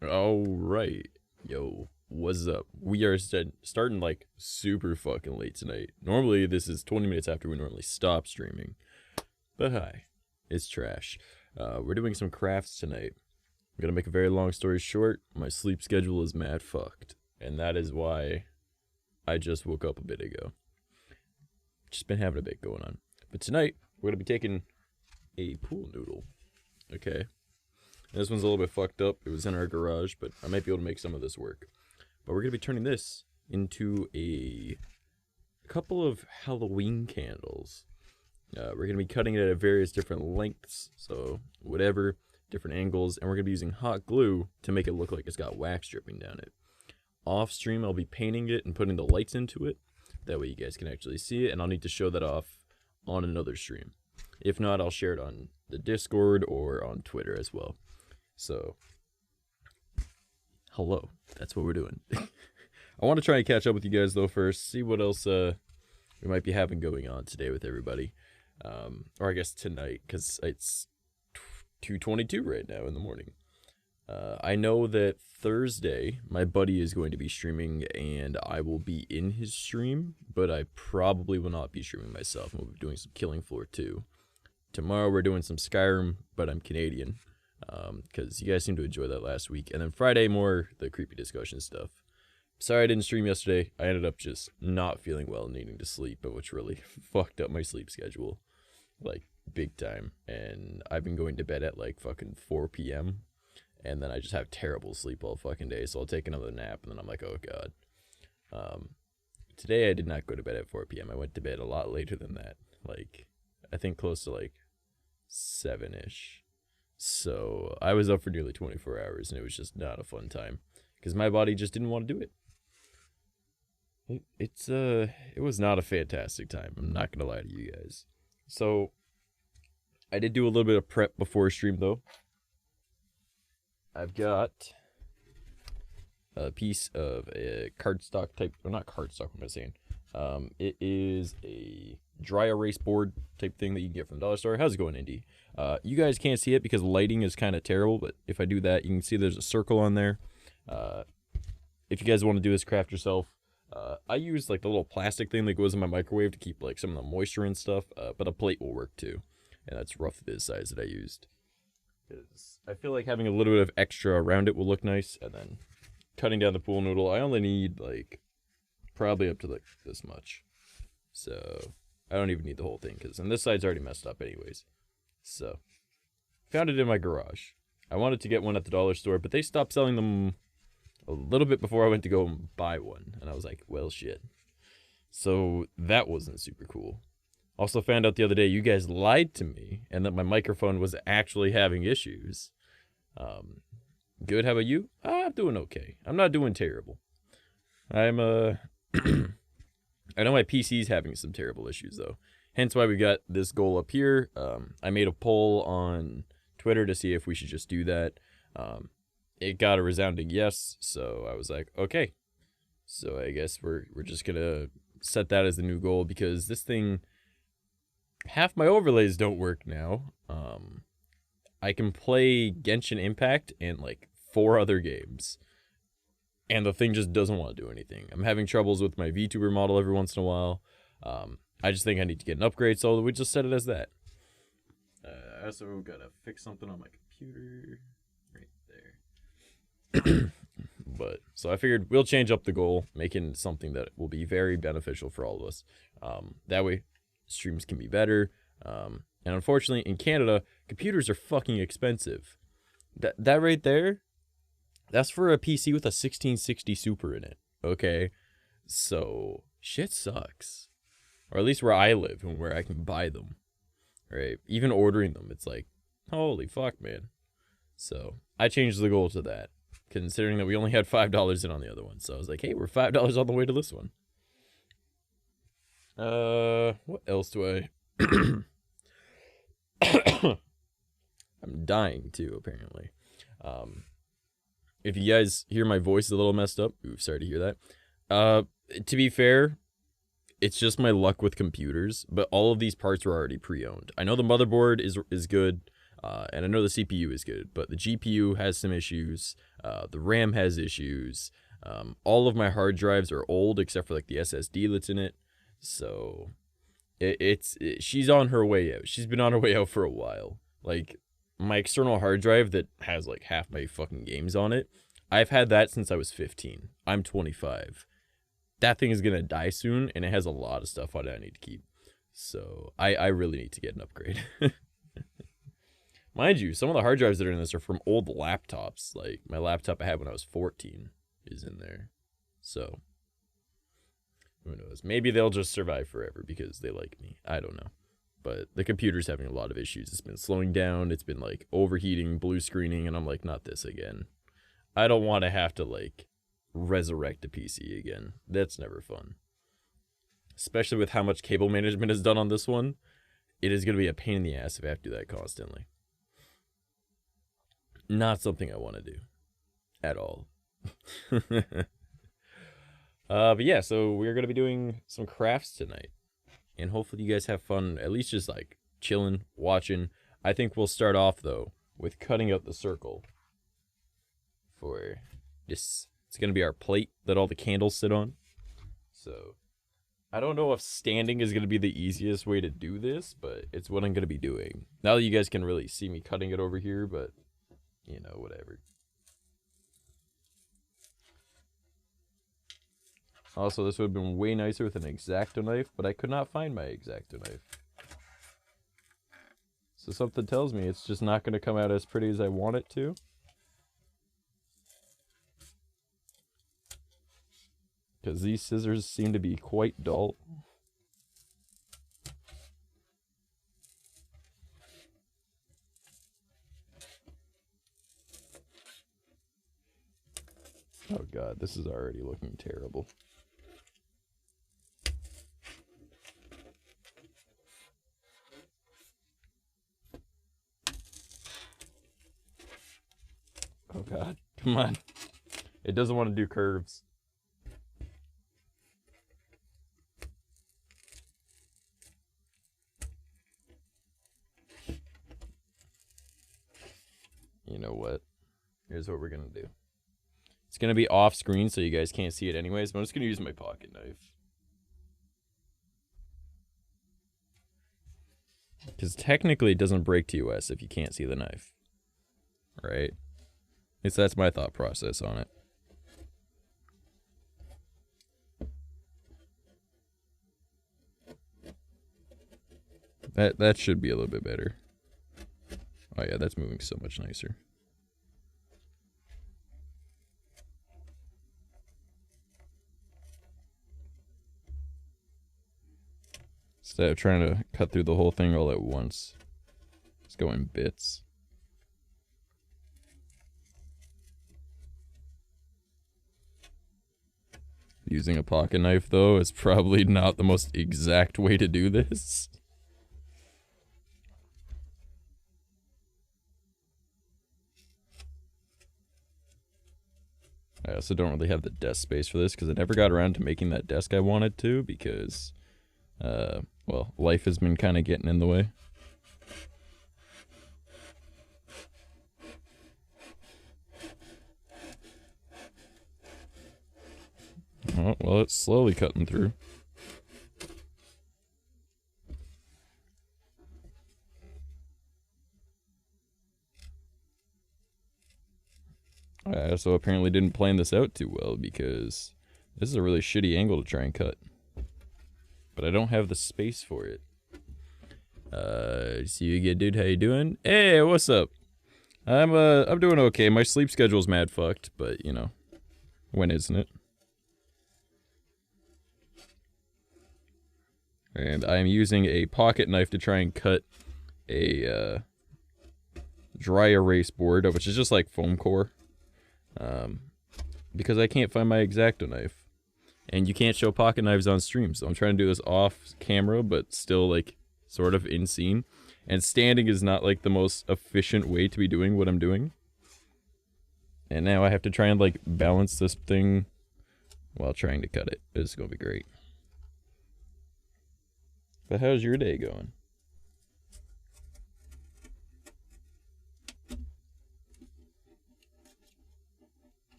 All right. Yo, what's up? We are starting like super fucking late tonight. Normally, this is 20 minutes after we normally stop streaming. But hi, it's trash. We're doing some crafts tonight. I'm gonna make a very long story short. My sleep schedule is mad fucked. And that is why I just woke up a bit ago. Just been having a bit going on. But tonight, we're gonna be taking a pool noodle. Okay. This one's a little bit fucked up. It was in our garage, but I might be able to make some of this work. But we're going to be turning this into a couple of Halloween candles. We're going to be cutting it at various different lengths, so whatever, different angles, and we're going to be using hot glue to make it look like it's got wax dripping down it. Off stream, I'll be painting it and putting the lights into it. That way you guys can actually see it, and I'll need to show that off on another stream. If not, I'll share it on the Discord or on Twitter as well. So, hello. That's what we're doing. I want to try and catch up with you guys, though, first. See what else we might be having going on today with everybody. Or I guess tonight, because it's 2:22 right now in the morning. I know that Thursday, my buddy is going to be streaming, and I will be in his stream, but I probably will not be streaming myself. We'll be doing some Killing Floor 2. Tomorrow, we're doing some Skyrim, but I'm Canadian. Because you guys seemed to enjoy that last week. And then Friday, more the creepy discussion stuff. Sorry I didn't stream yesterday. I ended up just not feeling well and needing to sleep, but which really fucked up my sleep schedule. Like, big time. And I've been going to bed at like fucking 4 p.m. And then I just have terrible sleep all fucking day. So I'll take another nap and then I'm like, oh god. Today I did not go to bed at 4 p.m. I went to bed a lot later than that. Like, I think close to like 7-ish. So I was up for nearly 24 hours, and it was just not a fun time because my body just didn't want to do it. It was not a fantastic time. I'm not gonna lie to you guys. So I did do a little bit of prep before stream though. I've got a piece of a cardstock type, or not cardstock. What am I saying? It is a dry erase board type thing that you can get from the dollar store. How's it going, Indy? You guys can't see it because lighting is kind of terrible, but if I do that, you can see there's a circle on there. If you guys want to do this craft yourself, I use like the little plastic thing that goes in my microwave to keep like some of the moisture and stuff, but a plate will work too. And that's roughly the size that I used. Because I feel like having a little bit of extra around it will look nice, and then cutting down the pool noodle, I only need like probably up to like this much. So I don't even need the whole thing, and this side's already messed up anyways. So, found it in my garage. I wanted to get one at the dollar store, but they stopped selling them a little bit before I went to go and buy one. And I was like, well, shit. So, that wasn't super cool. Also found out the other day you guys lied to me and that my microphone was actually having issues. Good, how about you? I'm doing okay. I'm not doing terrible. I know my PC's having some terrible issues, though. Hence why we got this goal up here. I made a poll on Twitter to see if we should just do that. It got a resounding yes, so I was like, okay. So I guess we're just gonna set that as the new goal because this thing, half my overlays don't work now. I can play Genshin Impact and like 4 other games, and the thing just doesn't want to do anything. I'm having troubles with my VTuber model every once in a while. I just think I need to get an upgrade, so we just set it as that. I also gotta fix something on my computer right there. But so I figured we'll change up the goal, making something that will be very beneficial for all of us. That way, streams can be better. And unfortunately, in Canada, computers are fucking expensive. That right there, that's for a PC with a 1660 Super in it. Okay, so shit sucks. Or at least where I live and where I can buy them. Right? Even ordering them, it's like, holy fuck, man. So I changed the goal to that, considering that we only had $5 in on the other one. So I was like, hey, we're $5 on the way to this one. What else do I... I'm dying too, apparently. If you guys hear my voice a little messed up, ooh, sorry to hear that. To be fair, it's just my luck with computers, but all of these parts were already pre-owned. I know the motherboard is good. And I know the CPU is good, but the GPU has some issues. The RAM has issues. All of my hard drives are old except for like the SSD that's in it. So she's on her way out. She's been on her way out for a while. Like my external hard drive that has like half my fucking games on it, I've had that since I was 15. I'm 25. That thing is gonna die soon, and it has a lot of stuff on it I need to keep. So I really need to get an upgrade. Mind you, some of the hard drives that are in this are from old laptops. Like my laptop I had when I was 14 is in there. So who knows? Maybe they'll just survive forever because they like me. I don't know. But the computer's having a lot of issues. It's been slowing down. It's been like overheating, blue screening, and I'm like, not this again. I don't want to have to like resurrect a PC again. That's never fun. Especially with how much cable management is done on this one. It is going to be a pain in the ass if I have to do that constantly. Not something I want to do. At all. But yeah, so we're going to be doing some crafts tonight. And hopefully you guys have fun, at least just like chilling, watching. I think we'll start off though with cutting out the circle for this. It's going to be our plate that all the candles sit on. So I don't know if standing is going to be the easiest way to do this, but it's what I'm going to be doing. Now that you guys can really see me cutting it over here, but you know, whatever. Also, this would have been way nicer with an X-Acto knife, but I could not find my X-Acto knife. So something tells me it's just not going to come out as pretty as I want it to. Because these scissors seem to be quite dull. Oh god, this is already looking terrible. Oh god, come on. It doesn't want to do curves. You know what? Here's what we're gonna do. It's gonna be off screen so you guys can't see it anyways, but I'm just gonna use my pocket knife. Because technically it doesn't break TOS if you can't see the knife. Right? At least that's my thought process on it. That should be a little bit better. Oh yeah, that's moving so much nicer. Instead of trying to cut through the whole thing all at once. Let's go in bits. Using a pocket knife, though, is probably not the most exact way to do this. I also don't really have the desk space for this because I never got around to making that desk I wanted to because, well, life has been kind of getting in the way. Oh, well, it's slowly cutting through. I also apparently didn't plan this out too well because this is a really shitty angle to try and cut. But I don't have the space for it. See you again, dude. How you doing? Hey, what's up? I'm doing okay. My sleep schedule's mad fucked, but you know, when isn't it? And I'm using a pocket knife to try and cut a dry erase board, which is just like foam core. Because I can't find my X-Acto knife. And you can't show pocket knives on stream, so I'm trying to do this off camera, but still like sort of in scene. And standing is not like the most efficient way to be doing what I'm doing. And now I have to try and like balance this thing while trying to cut it. It's gonna be great. But how's your day going?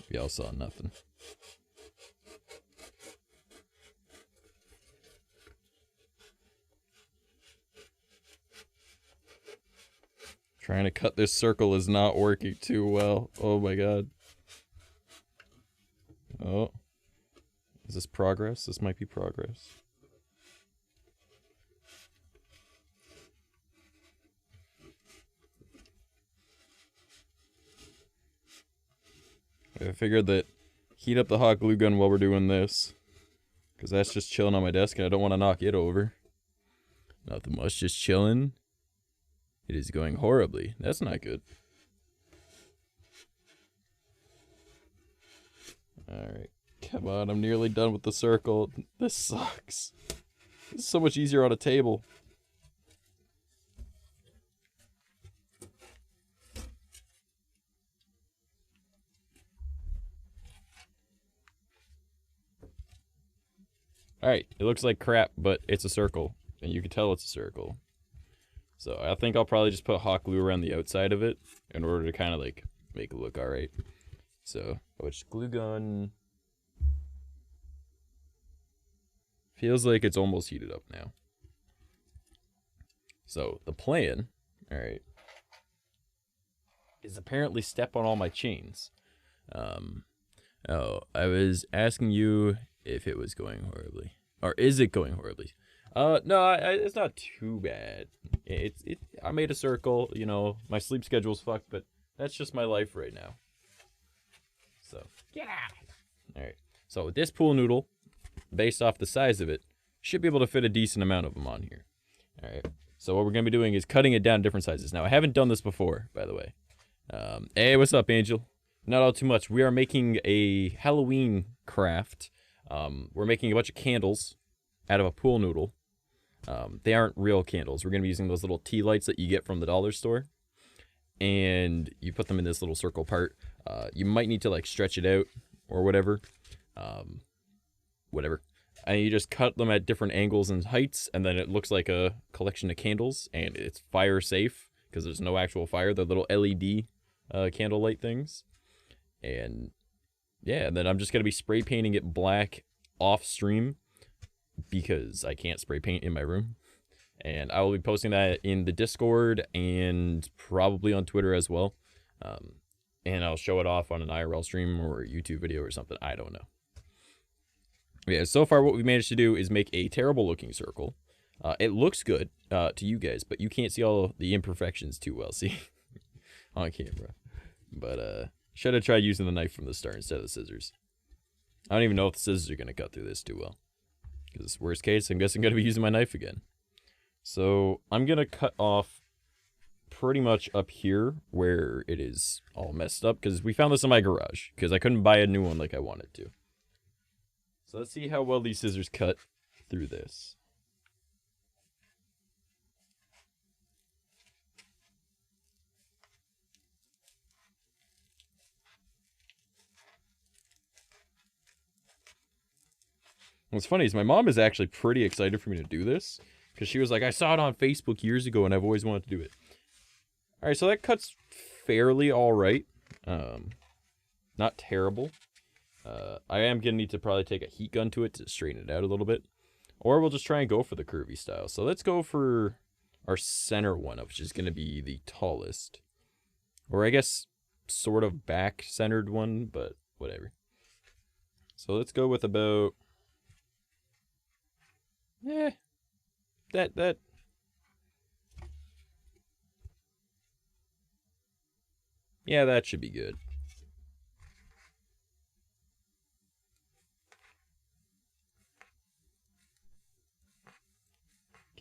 Y'all saw nothing. Trying to cut this circle is not working too well. Oh my god. Oh. Is this progress? This might be progress. I figured that heat up the hot glue gun while we're doing this. Because that's just chilling on my desk and I don't want to knock it over. Nothing much, just chilling. It is going horribly. That's not good. Alright. Come on, I'm nearly done with the circle. This sucks. This is so much easier on a table. Alright, it looks like crap, but it's a circle. And you can tell it's a circle. So I think I'll probably just put hot glue around the outside of it in order to kind of like make it look alright. So, which glue gun feels like it's almost heated up now. So the plan, alright, is apparently step on all my chains. Oh, I was asking you if it was going horribly. Or is it going horribly? No, it's not too bad. I made a circle, you know, my sleep schedule's fucked, but that's just my life right now. So, yeah. Alright, so with this pool noodle, based off the size of it, should be able to fit a decent amount of them on here. Alright, so what we're going to be doing is cutting it down different sizes. Now, I haven't done this before, by the way. Hey, what's up, Angel? Not all too much. We are making a Halloween craft. We're making a bunch of candles out of a pool noodle. They aren't real candles. We're going to be using those little tea lights that you get from the dollar store. And you put them in this little circle part. You might need to like stretch it out or whatever. Whatever. And you just cut them at different angles and heights. And then it looks like a collection of candles. And it's fire safe because there's no actual fire. They're little LED candle light things. And yeah, and then I'm just going to be spray painting it black off stream. Because I can't spray paint in my room. And I will be posting that in the Discord and probably on Twitter as well. And I'll show it off on an IRL stream or a YouTube video or something. I don't know. Yeah, so far what we managed to do is make a terrible looking circle. It looks good to you guys, but you can't see all the imperfections too well, see? On camera. But should have tried using the knife from the start instead of the scissors. I don't even know if the scissors are going to cut through this too well. Because worst case, I guess I'm going to be using my knife again. So I'm going to cut off pretty much up here where it is all messed up. Because we found this in my garage. Because I couldn't buy a new one like I wanted to. So let's see how well these scissors cut through this. What's funny is my mom is actually pretty excited for me to do this. Because she was like, I saw it on Facebook years ago and I've always wanted to do it. Alright, so that cuts fairly alright. Not terrible. I am going to need to probably take a heat gun to it to straighten it out a little bit. Or we'll just try and go for the curvy style. So let's go for our center one, which is going to be the tallest. Or I guess sort of back-centered one, but whatever. So let's go with about... that. Yeah, that should be good.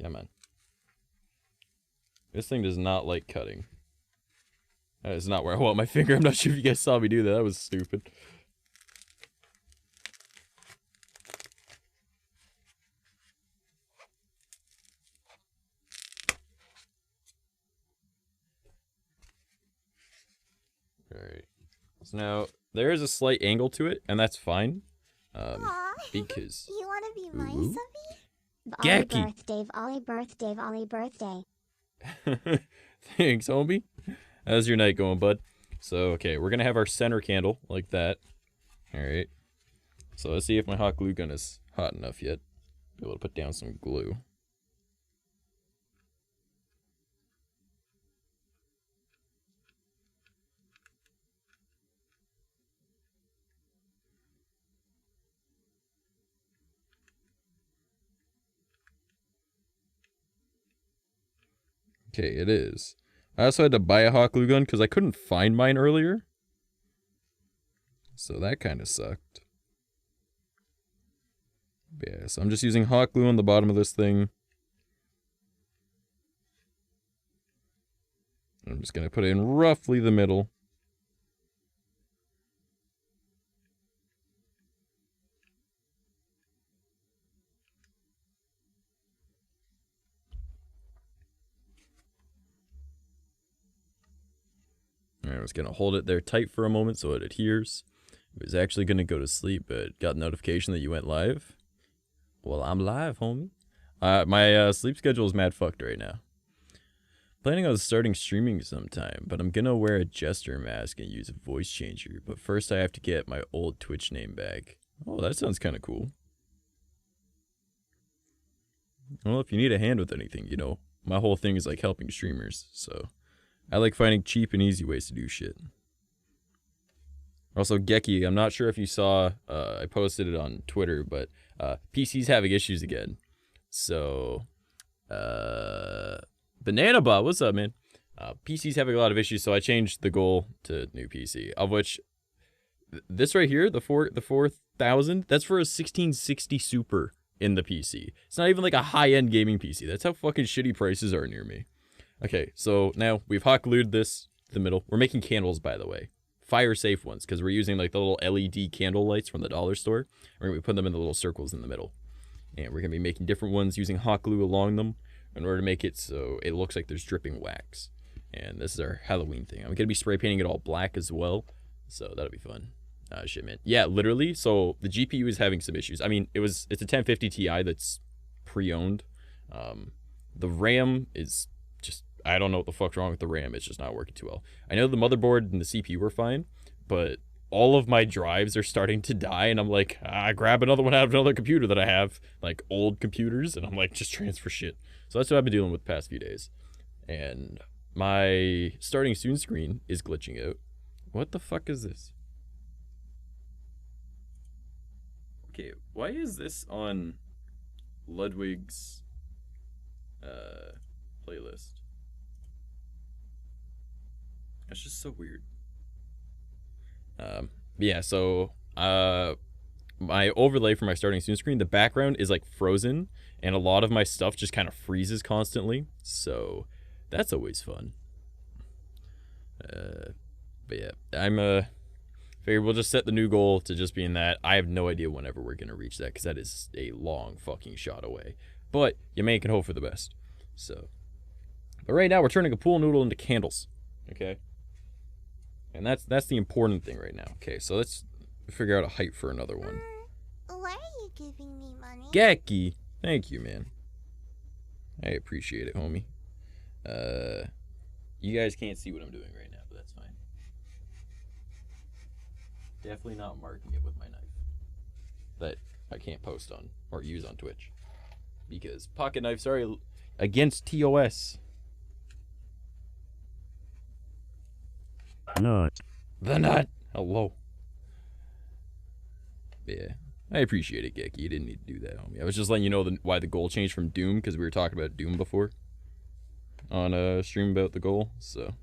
Come on. This thing does not like cutting. That is not where I want my finger. I'm not sure if you guys saw me do that. That was stupid. Alright. So now, there is a slight angle to it, and that's fine. Because... You want to be my subby? Gacky! Ollie birthday. Thanks, homie. How's your night going, bud? So, okay, we're gonna have our center candle, like that. Alright. So let's see if my hot glue gun is hot enough yet. Be able to put down some glue. Okay, it is. I also had to buy a hot glue gun because I couldn't find mine earlier. So that kind of sucked. But yeah, so I'm just using hot glue on the bottom of this thing. I'm just going to put it in roughly the middle. I was going to hold it there tight for a moment so it adheres. I was actually going to go to sleep, but got a notification that you went live. Well, I'm live, homie. My sleep schedule is mad fucked right now. Planning on starting streaming sometime, but I'm going to wear a jester mask and use a voice changer. But first I have to get my old Twitch name back. Oh, that sounds kind of cool. Well, if you need a hand with anything, you know, my whole thing is like helping streamers, so I like finding cheap and easy ways to do shit. Also, 𝐂𝐸, I'm not sure if you saw, I posted it on Twitter, but PC's having issues again. So, BananaBot, what's up, man? PC's having a lot of issues, so I changed the goal to new PC, of which this right here, the 4000, that's for a 1660 Super in the PC. It's not even like a high-end gaming PC. That's how fucking shitty prices are near me. Okay, so now we've hot glued this to the middle. We're making candles, by the way. Fire safe ones, because we're using like the little LED candle lights from the dollar store. We're going to be putting them in the little circles in the middle. And we're going to be making different ones using hot glue along them in order to make it so it looks like there's dripping wax. And this is our Halloween thing. I'm going to be spray painting it all black as well. So that'll be fun. Shit, man. Yeah, literally. So the GPU is having some issues. I mean, it's a 1050 Ti that's pre-owned. The RAM is just, I don't know what the fuck's wrong with the RAM. It's just not working too well. I know the motherboard and the CPU are fine, but all of my drives are starting to die, and I'm like, I grab another one out of another computer that I have, like old computers, and I'm like, just transfer shit. So that's what I've been dealing with the past few days. And my starting soon screen is glitching out. What the fuck is this? Okay, why is this on Ludwig's playlist? That's just so weird. Yeah, so my overlay for my starting soon screen, the background is like frozen, and a lot of my stuff just kind of freezes constantly. So that's always fun. But yeah, figure we'll just set the new goal to just being that. I have no idea whenever we're gonna reach that, because that is a long fucking shot away. But you may can hope for the best. So, but right now we're turning a pool noodle into candles. Okay. And that's the important thing right now. Okay, so let's figure out a height for another one. Why are you giving me money? 𝐂𝐸, thank you, man. I appreciate it, homie. You guys can't see what I'm doing right now, but that's fine. Definitely not marking it with my knife. That I can't post on or use on Twitch. Because pocket knives are against TOS. Nut. The nut. Hello. Yeah. I appreciate it, 𝐂𝐸. You didn't need to do that, homie. I was just letting you know why the goal changed from Doom, because we were talking about Doom before. On a stream about the goal, so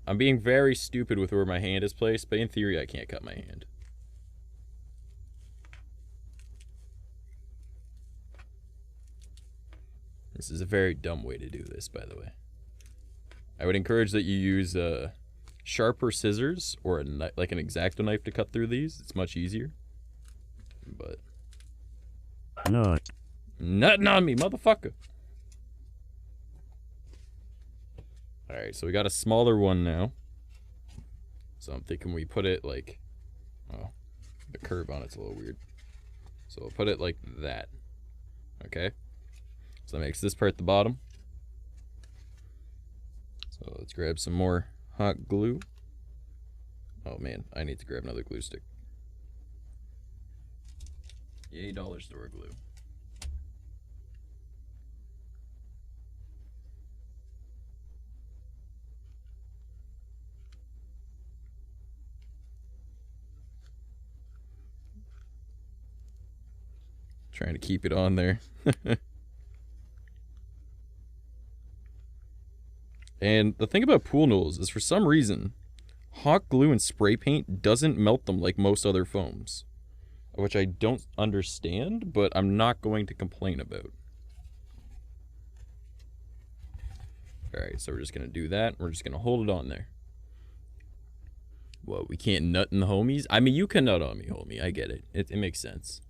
I'm being very stupid with where my hand is placed, but in theory I can't cut my hand. This is a very dumb way to do this, by the way. I would encourage that you use sharper scissors or like an X-Acto knife to cut through these. It's much easier. But Nut. Nothing on me, motherfucker. Alright, so we got a smaller one now. So I'm thinking we put it like, oh, the curve on it's a little weird. So we'll put it like that. Okay? So that makes this part the bottom. So let's grab some more hot glue. Oh man, I need to grab another glue stick. Yay, dollar store glue. Trying to keep it on there. And the thing about pool noodles is for some reason, hot glue and spray paint doesn't melt them like most other foams. Which I don't understand, but I'm not going to complain about. Alright, so we're just going to do that. We're just going to hold it on there. Well, we can't nut in the homies? I mean, you can nut on me, homie. I get it. It makes sense.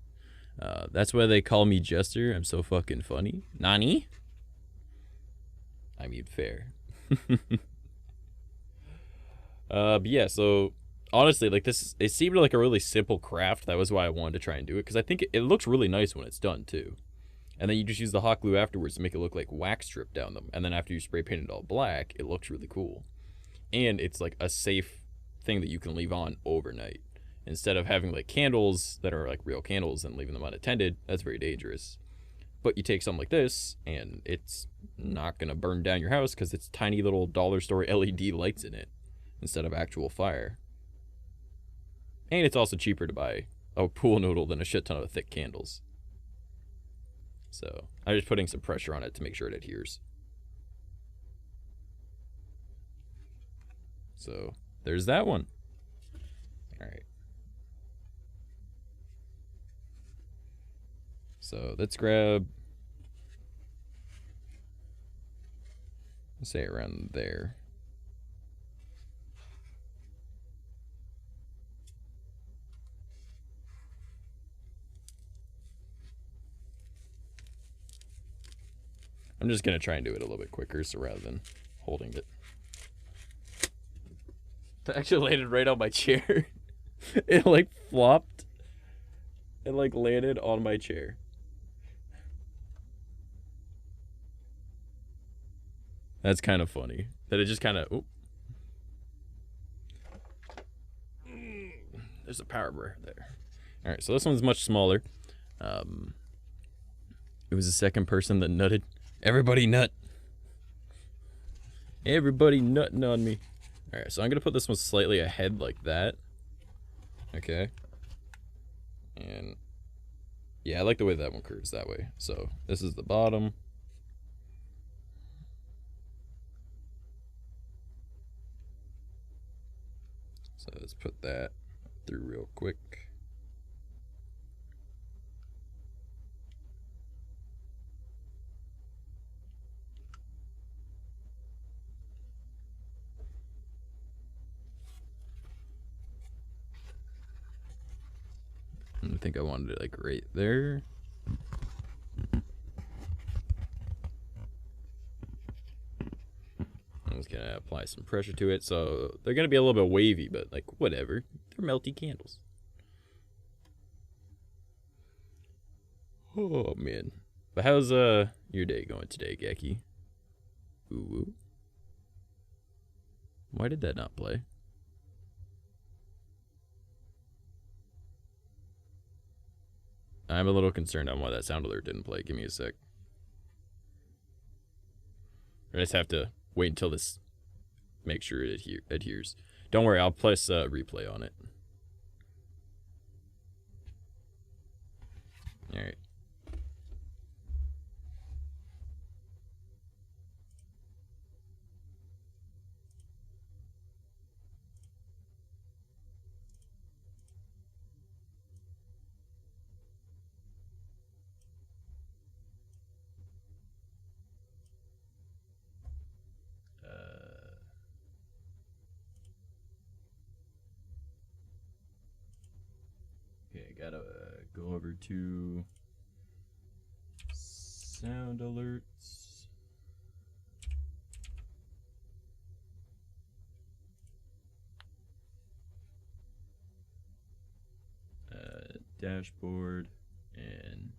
That's why they call me Jester. I'm so fucking funny. Nani? I mean, fair. But yeah, so honestly, like this, it seemed like a really simple craft. That was why I wanted to try and do it, because I think it looks really nice when it's done too. And then you just use the hot glue afterwards to make it look like wax strip down them. And then after you spray paint it all black, it looks really cool. And it's like a safe thing that you can leave on overnight. Instead of having like candles that are like real candles and leaving them unattended, that's very dangerous. But you take something like this, and it's not going to burn down your house because it's tiny little dollar store LED lights in it instead of actual fire. And it's also cheaper to buy a pool noodle than a shit ton of thick candles. So I'm just putting some pressure on it to make sure it adheres. So there's that one. All right. So let's grab, let's say around there. I'm just going to try and do it a little bit quicker, so rather than holding it. It actually landed right on my chair. It like flopped and like landed on my chair. That's kind of funny. That it just kind of... There's a power bar there. Alright, so this one's much smaller. It was the second person that nutted. Everybody nut. Everybody nutting on me. Alright, so I'm going to put this one slightly ahead like that. Okay. And... yeah, I like the way that one curves that way. So, this is the bottom. So let's put that through real quick. I think I wanted it like right there. I'm just gonna apply some pressure to it, so they're gonna be a little bit wavy, but like whatever. They're melty candles. Oh man. But how's your day going today, Geki? Ooh. Why did that not play? I'm a little concerned on why that sound alert didn't play. Give me a sec. I just have to wait until this make sure it adheres. Don't worry, I'll place a replay on it. Alright. Okay, gotta go over to sound alerts. Dashboard and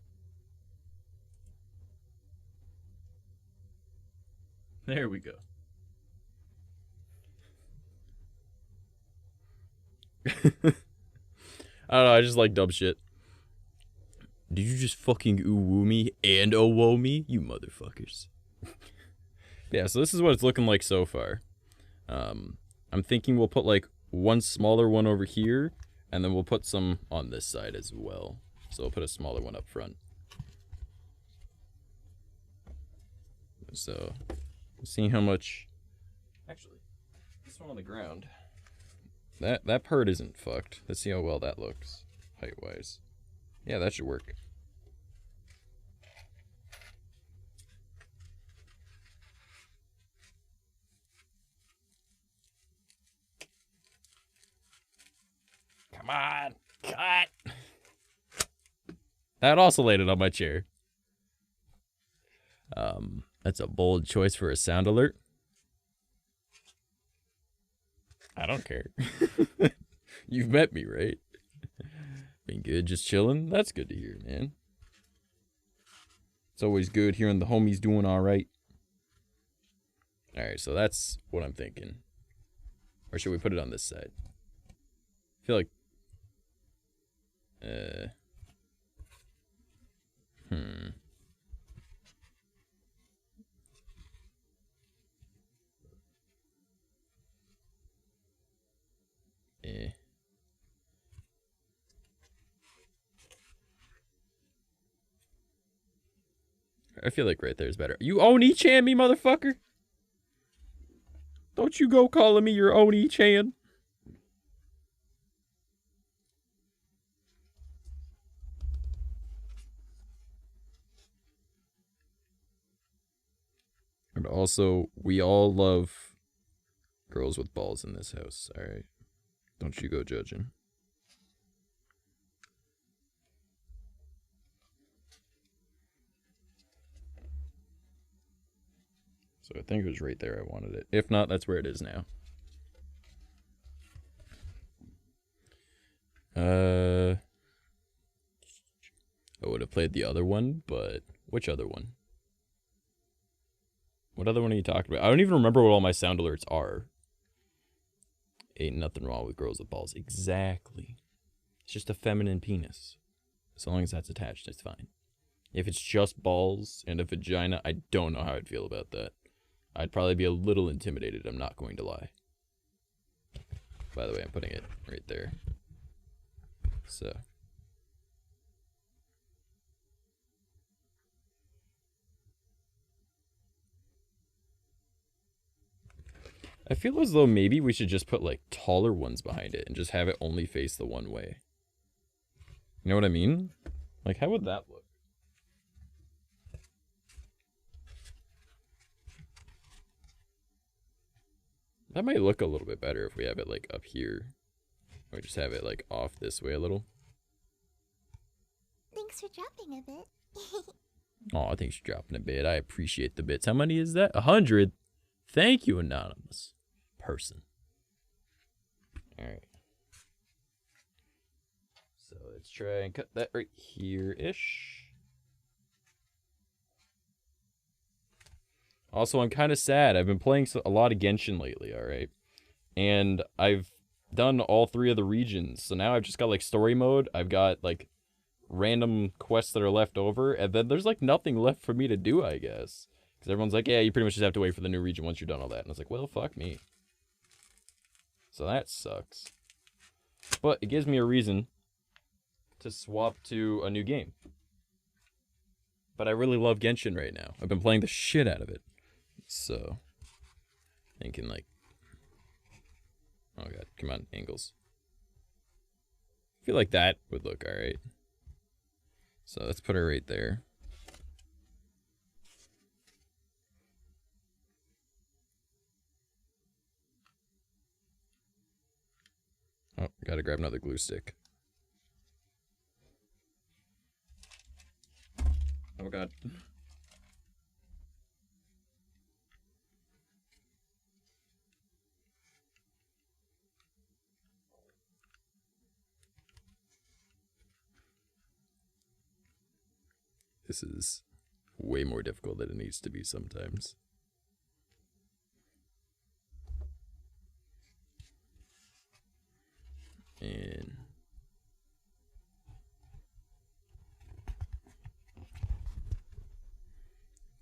there we go. I don't know, I just like dumb shit. Did you just fucking ooh-woo me and oh-whoa me? You motherfuckers. Yeah, so this is what it's looking like so far. I'm thinking we'll put like one smaller one over here, and then we'll put some on this side as well. So we'll put a smaller one up front. So, see how much... Actually, this one on the ground. That part isn't fucked. Let's see how well that looks, height-wise. Yeah, that should work. Come on, cut! That also landed on my chair. That's a bold choice for a sound alert. I don't care. You've met me, right? Been good, just chilling? That's good to hear, man. It's always good hearing the homies doing alright. Alright, so that's what I'm thinking. Or should we put it on this side? I feel like... I feel like right there is better. You own 𝐂𝐡𝐚 me, motherfucker? Don't you go calling me your own 𝐂𝐡𝐚. And also, we all love girls with balls in this house, alright? Don't you go judging. So I think it was right there I wanted it. If not, that's where it is now. I would have played the other one, but which other one? What other one are you talking about? I don't even remember what all my sound alerts are. Ain't nothing wrong with girls with balls. Exactly. It's just a feminine penis. As long as that's attached, it's fine. If it's just balls and a vagina, I don't know how I'd feel about that. I'd probably be a little intimidated, I'm not going to lie. By the way, I'm putting it right there. So. I feel as though maybe we should just put like taller ones behind it and just have it only face the one way. You know what I mean? Like, how would that look? That might look a little bit better if we have it like up here. Or just have it like off this way a little. Thanks for dropping a bit. Aw, thanks for dropping a bit. I appreciate the bits. How many is that? 100? Thank you, anonymous person. Alright. So let's try and cut that right here-ish. Also, I'm kind of sad. I've been playing a lot of Genshin lately, alright? And I've done all 3 of the regions. So now I've just got, like, story mode. I've got, like, random quests that are left over. And then there's, like, nothing left for me to do, I guess. Because everyone's like, yeah, you pretty much just have to wait for the new region once you're done all that. And I was like, well, fuck me. So that sucks. But it gives me a reason to swap to a new game. But I really love Genshin right now. I've been playing the shit out of it. So, thinking like, oh god, come on, angles. I feel like that would look alright. So let's put her right there. Oh, gotta grab another glue stick. Oh god. This is way more difficult than it needs to be sometimes. And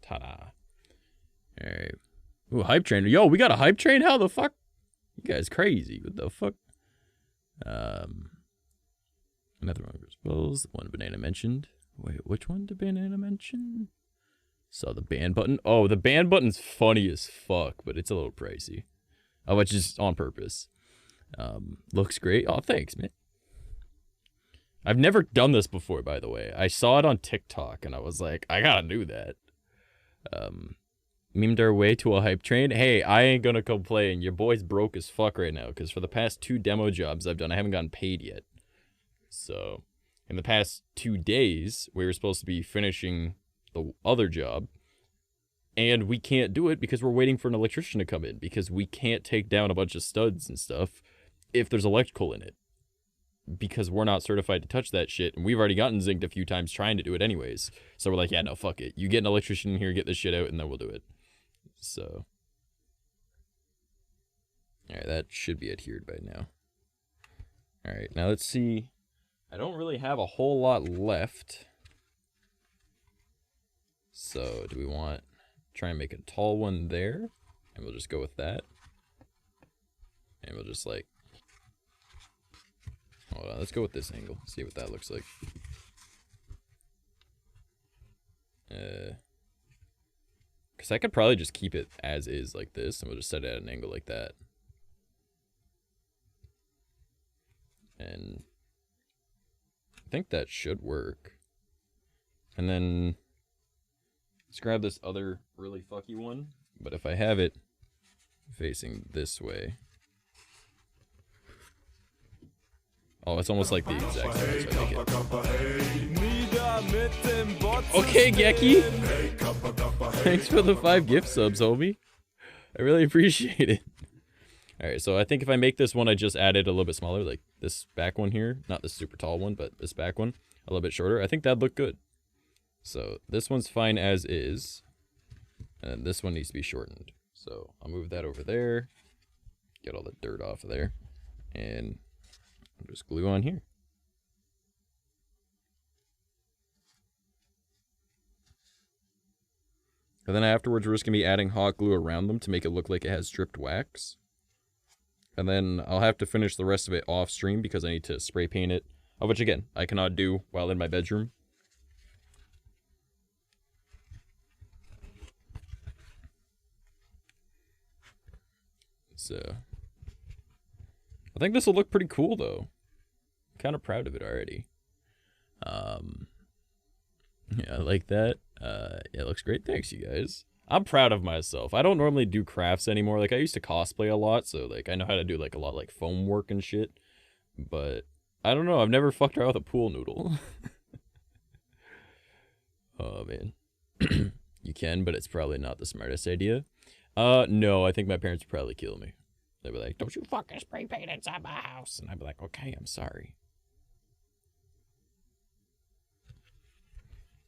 ta-da. Alright. Ooh, hype train. Yo, we got a hype train? How the fuck? You guys crazy. What the fuck? Another one of those spells. One banana mentioned. Wait, which one did banana mention? Saw the ban button. Oh, the ban button's funny as fuck, but it's a little pricey. Oh, it's just on purpose. Looks great. Oh, thanks, man. I've never done this before, by the way. I saw it on TikTok, and I was like, I gotta do that. Memed our way to a hype train. Hey, I ain't gonna complain. Your boy's broke as fuck right now, because for the past 2 demo jobs I've done, I haven't gotten paid yet. So, in the past 2 days, we were supposed to be finishing the other job, and we can't do it because we're waiting for an electrician to come in, because we can't take down a bunch of studs and stuff if there's electrical in it, because we're not certified to touch that shit, and we've already gotten zinked a few times trying to do it anyways. So we're like, yeah, no, fuck it. You get an electrician in here, get this shit out, and then we'll do it. So, alright, that should be adhered by now. Alright, now let's see. I don't really have a whole lot left. So, do we want try and make a tall one there? And we'll just go with that. And we'll just like, hold on, let's go with this angle. See what that looks like. Because I could probably just keep it as is like this, and we'll just set it at an angle like that. And I think that should work. And then let's grab this other really fucky one. But if I have it facing this way. Oh, it's almost like the exact same as I make it. Okay, Geki. Thanks for the 5 gift subs, homie. I really appreciate it. Alright, so I think if I make this one I just added a little bit smaller, like this back one here. Not this super tall one, but this back one. A little bit shorter. I think that'd look good. So this one's fine as is. And this one needs to be shortened. So I'll move that over there. Get all the dirt off of there. And I'll just glue on here. And then afterwards, we're just going to be adding hot glue around them to make it look like it has dripped wax. And then I'll have to finish the rest of it off stream because I need to spray paint it. Which again, I cannot do while in my bedroom. So, I think this will look pretty cool though. I'm kind of proud of it already. Yeah, I like that. Yeah, it looks great. Thanks, you guys. I'm proud of myself. I don't normally do crafts anymore. Like, I used to cosplay a lot, so, like, I know how to do, like, a lot of, like, foam work and shit. But, I don't know. I've never fucked around with a pool noodle. Oh, man. You can, but it's probably not the smartest idea. No, I think my parents would probably kill me. They'd be like, don't you fucking spray paint inside my house. And I'd be like, okay, I'm sorry.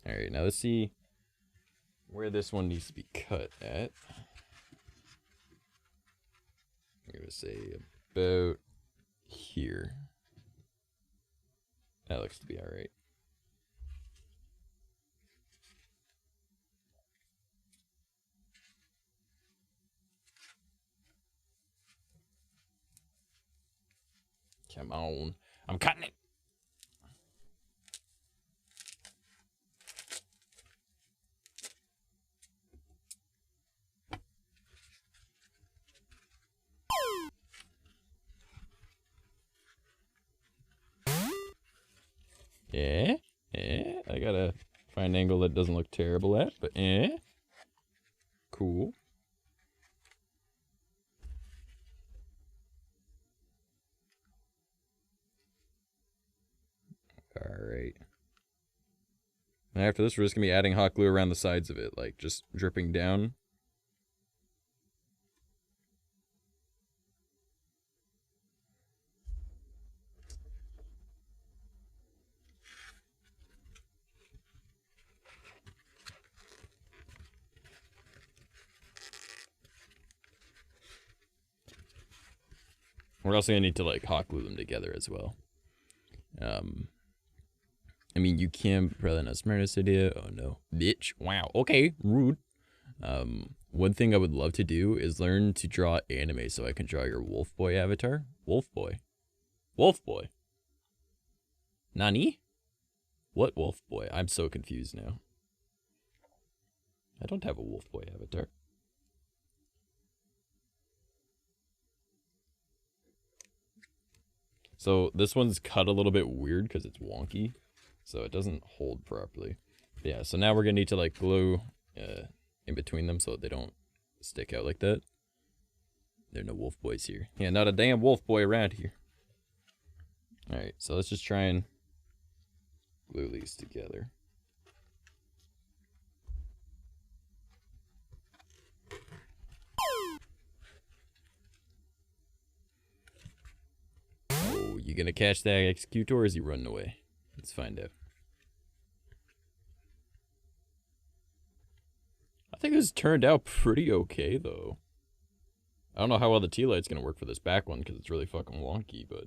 Alright, now let's see where this one needs to be cut at. I'm gonna say about here. That looks to be alright. Come on. I'm cutting it. Yeah, I gotta find an angle that doesn't look terrible at, but cool. Alright. And after this, we're just gonna be adding hot glue around the sides of it, like just dripping down. We're also gonna need to like hot glue them together as well. I mean, you can, probably not smartest idea. Oh no, bitch. Wow. Okay, rude. One thing I would love to do is learn to draw anime so I can draw your Wolf Boy avatar. Wolf Boy. Wolf Boy. Nani? What Wolf Boy? I'm so confused now. I don't have a Wolf Boy avatar. So this one's cut a little bit weird because it's wonky. So it doesn't hold properly. But yeah, so now we're going to need to like glue in between them so that they don't stick out like that. There are no wolf boys here. Yeah, not a damn wolf boy around here. Alright, so let's just try and glue these together. Oh, you gonna catch that executor or is he running away? Let's find out. I think this turned out pretty okay, though. I don't know how well the T-Light's gonna work for this back one, because it's really fucking wonky, but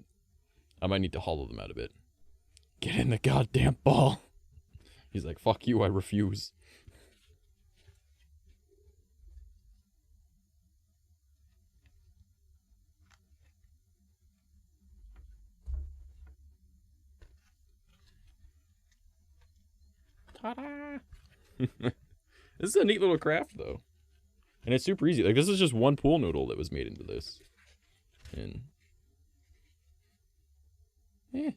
I might need to hollow them out a bit. Get in the goddamn ball! He's like, fuck you, I refuse. Ta-da! This is a neat little craft, though. And it's super easy. Like, this is just one pool noodle that was made into this. And... eh.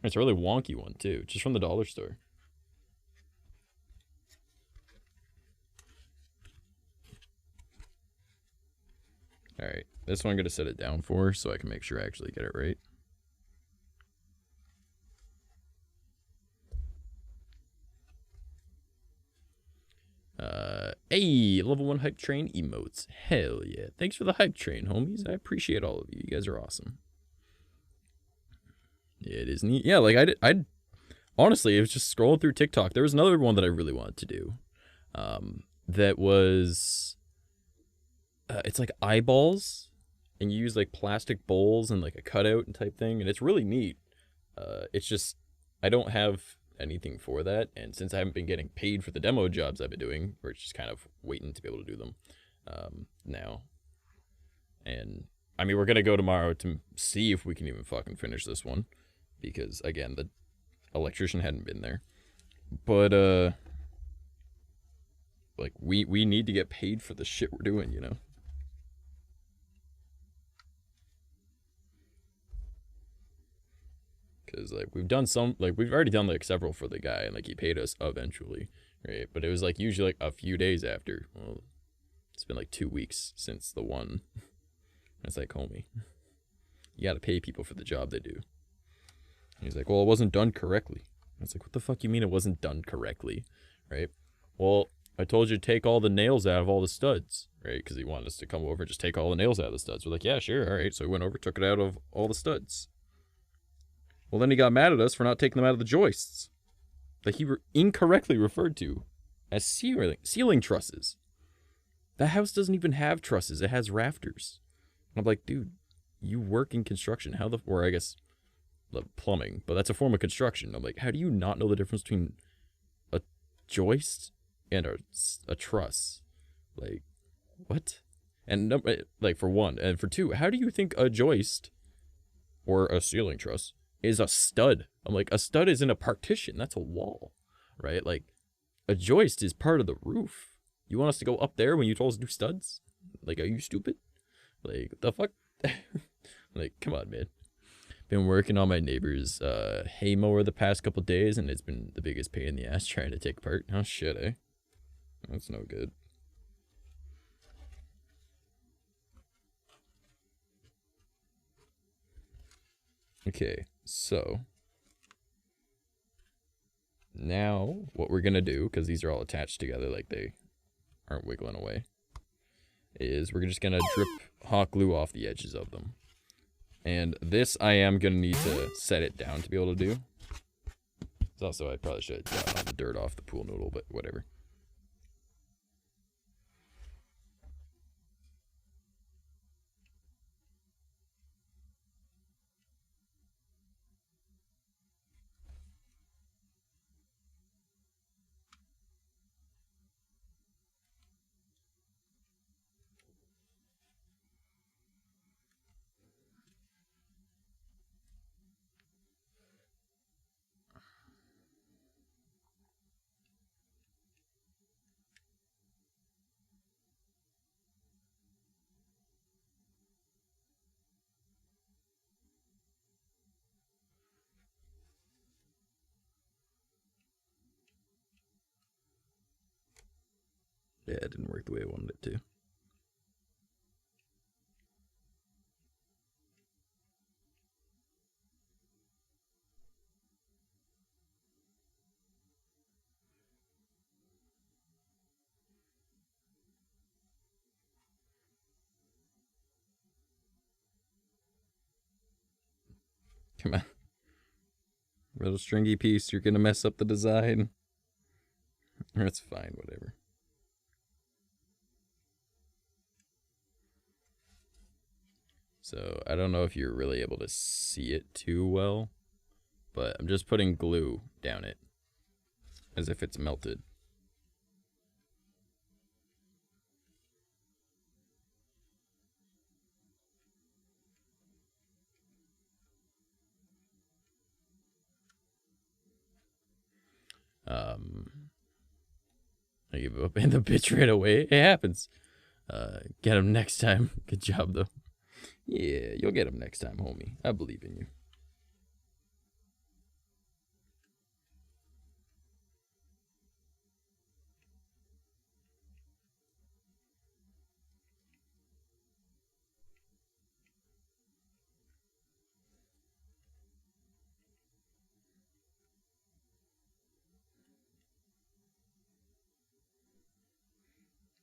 It's a really wonky one, too. Just from the dollar store. Alright. This one I'm going to set it down for so I can make sure I actually get it right. Hey, level 1 hype train emotes. Hell yeah. Thanks for the hype train, homies. I appreciate all of you. You guys are awesome. Yeah, it is neat. Yeah, like I honestly, it was just scrolling through TikTok. There was another one that I really wanted to do. That was it's like eyeballs and you use like plastic bowls and like a cutout and type thing, and it's really neat. It's just I don't have anything for that, and since I haven't been getting paid for the demo jobs I've been doing, we're just kind of waiting to be able to do them now. And I mean, we're gonna go tomorrow to see if we can even fucking finish this one, because again, the electrician hadn't been there. But like we need to get paid for the shit we're doing, you know. Because like we've done some, like we've already done like several for the guy, and like he paid us eventually, right? But it was like usually like a few days after. Well, it's been like 2 weeks since the one. It's like, homie, you gotta pay people for the job they do. And he's like, well, it wasn't done correctly. I was like, what the fuck you mean it wasn't done correctly, right? Well, I told you to take all the nails out of all the studs, right? Because he wanted us to come over and just take all the nails out of the studs. We're like, yeah, sure, all right. So we went over, took it out of all the studs. Well, then he got mad at us for not taking them out of the joists that he incorrectly referred to as ceiling trusses. That house doesn't even have trusses. It has rafters. And I'm like, dude, you work in construction. How the... or I guess plumbing, but that's a form of construction. I'm like, how do you not know the difference between a joist and a truss? Like, what? And like, for one. And for two, how do you think a joist or a ceiling truss is a stud? I'm like, a stud isn't a partition. That's a wall, right? Like, a joist is part of the roof. You want us to go up there when you told us to do studs? Like, are you stupid? Like, what the fuck? Like, come on, man. Been working on my neighbor's hay mower the past couple days, and it's been the biggest pain in the ass trying to take apart. Oh, shit, eh? That's no good. Okay, so now what we're gonna do, because these are all attached together like they aren't wiggling away, is we're just gonna drip hot glue off the edges of them. And this I am gonna need to set it down to be able to do. It's also, I probably should have gotten all the dirt off the pool noodle, but whatever. Yeah, it didn't work the way I wanted it to. Come on. Little stringy piece, you're gonna mess up the design. That's fine, whatever. So, I don't know if you're really able to see it too well, but I'm just putting glue down it, as if it's melted. I give up in the bitch right away. It happens. Get him next time. Good job, though. Yeah, you'll get him next time, homie. I believe in you.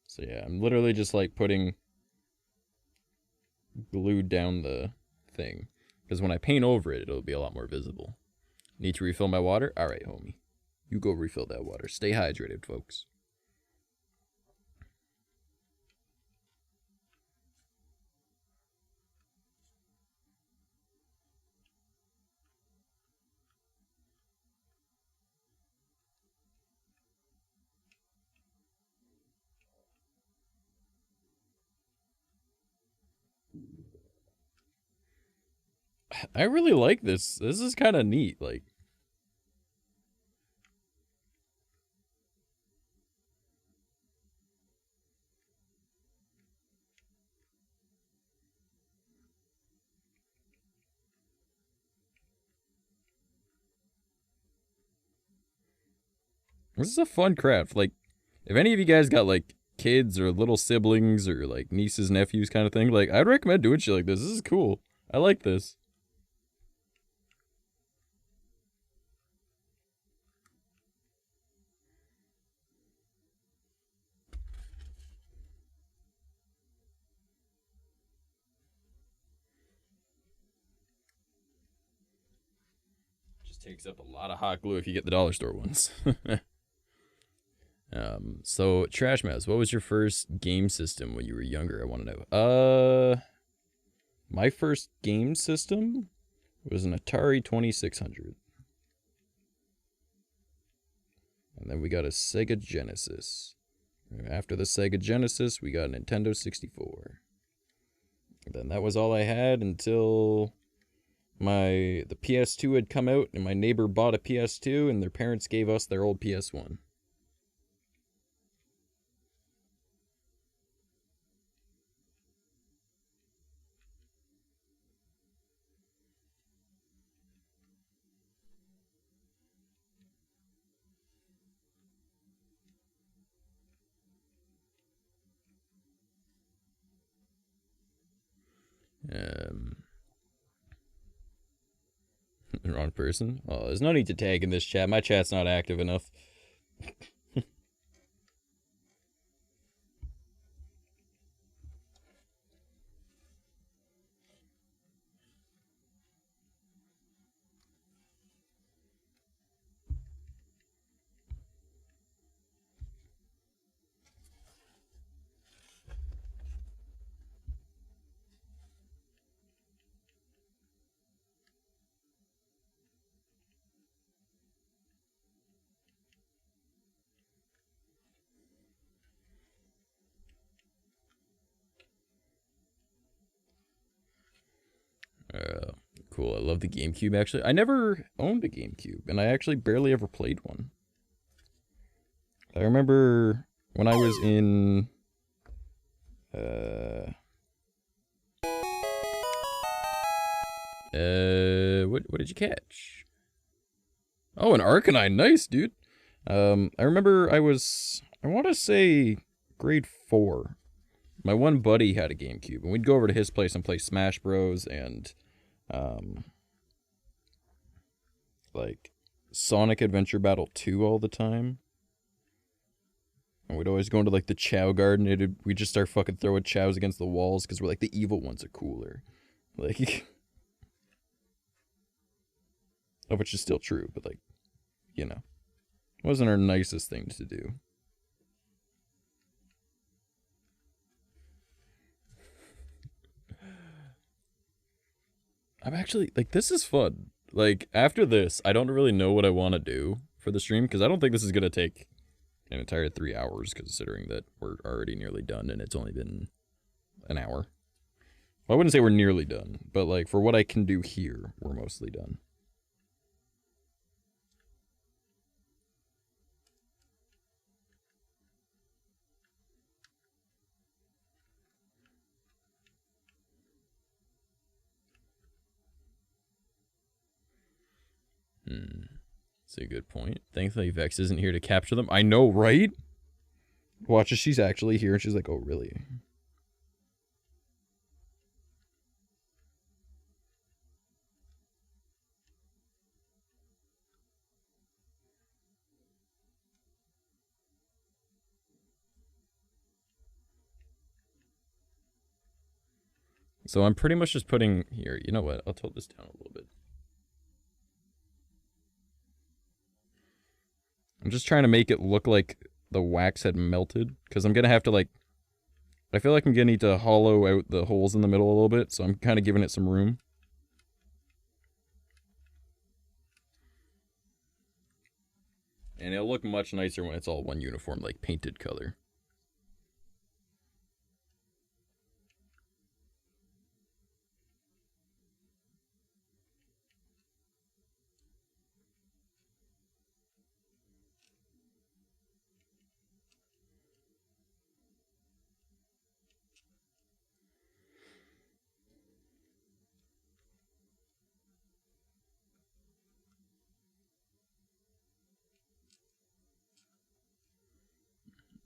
So yeah, I'm literally just like putting glue down the thing. Because when I paint over it, it'll be a lot more visible. Need to refill my water? Alright, homie. You go refill that water. Stay hydrated, folks. I really like this. This is kind of neat. Like, this is a fun craft. Like, if any of you guys got like kids or little siblings or like nieces, nephews kind of thing, like, I'd recommend doing shit like this. This is cool. I like this. Takes up a lot of hot glue if you get the dollar store ones. So Trash Mouse, what was your first game system when you were younger? I want to know. My first game system was an Atari 2600. And then we got a Sega Genesis. After the Sega Genesis, we got a Nintendo 64. And then that was all I had until the PS2 had come out, and my neighbor bought a PS2, and their parents gave us their old PS1. Wrong person. Oh, there's no need to tag in this chat. My chat's not active enough. Cool. I love the GameCube, actually. I never owned a GameCube, and I actually barely ever played one. I remember when I was in... what did you catch? Oh, an Arcanine. Nice, dude. I remember I want to say grade 4. My one buddy had a GameCube, and we'd go over to his place and play Smash Bros. And, like, Sonic Adventure Battle 2 all the time. And we'd always go into, like, the Chow Garden. We'd just start fucking throwing chows against the walls because we're like, the evil ones are cooler. Like, which is still true, but, like, you know. Wasn't our nicest thing to do. I'm actually, like, this is fun. Like, after this, I don't really know what I want to do for the stream, because I don't think this is going to take an entire 3 hours, considering that we're already nearly done, and it's only been an hour. Well, I wouldn't say we're nearly done, but, like, for what I can do here, we're mostly done. That's a good point. Thankfully, Vex isn't here to capture them. I know, right? Watch as she's actually here, and she's like, oh, really? So I'm pretty much just putting here, you know what? I'll tilt this down a little bit. I'm just trying to make it look like the wax had melted, because I'm going to have to, like, I feel like I'm going to need to hollow out the holes in the middle a little bit, so I'm kind of giving it some room. And it'll look much nicer when it's all one uniform, like, painted color.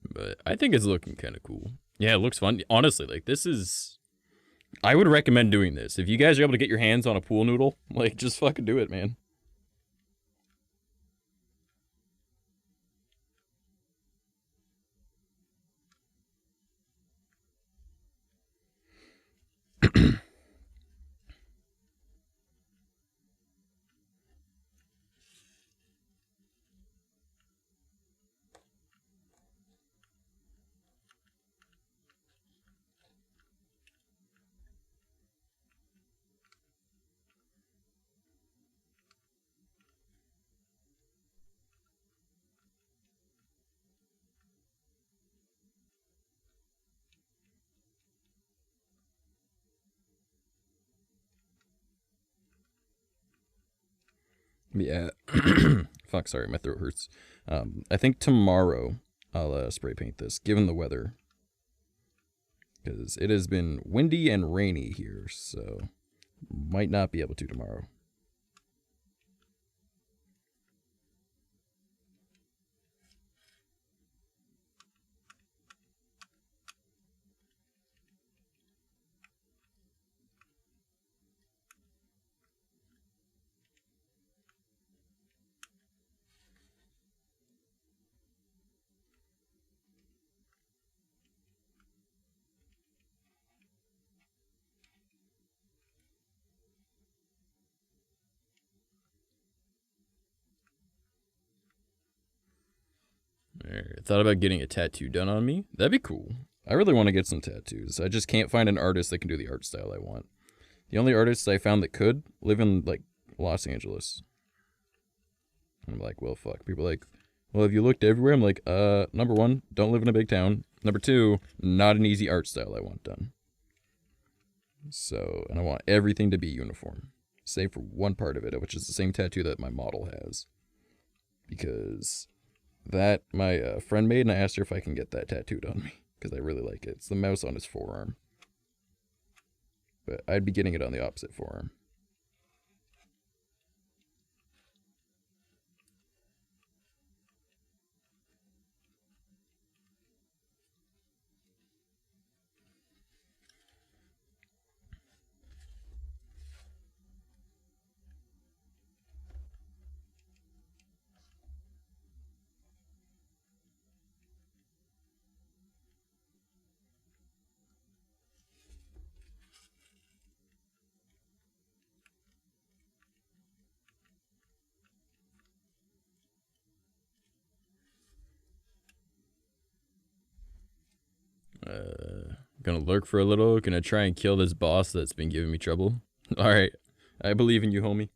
But I think it's looking kind of cool. Yeah, it looks fun. Honestly, like, this is... I would recommend doing this. If you guys are able to get your hands on a pool noodle, like, just fucking do it, man. Yeah. Fuck, sorry, my throat hurts. I think tomorrow I'll spray paint this, given the weather. Because it has been windy and rainy here, so might not be able to tomorrow. I thought about getting a tattoo done on me. That'd be cool. I really want to get some tattoos. I just can't find an artist that can do the art style I want. The only artists I found that could live in, like, Los Angeles. I'm like, well, fuck. People are like, well, have you looked everywhere? I'm like, number one, don't live in a big town. Number two, not an easy art style I want done. So, and I want everything to be uniform. Save for one part of it, which is the same tattoo that my model has. Because that my friend made, and I asked her if I can get that tattooed on me. Because I really like it. It's the mouse on his forearm. But I'd be getting it on the opposite forearm. Gonna lurk for a little. Gonna try and kill this boss that's been giving me trouble. Alright. I believe in you, homie.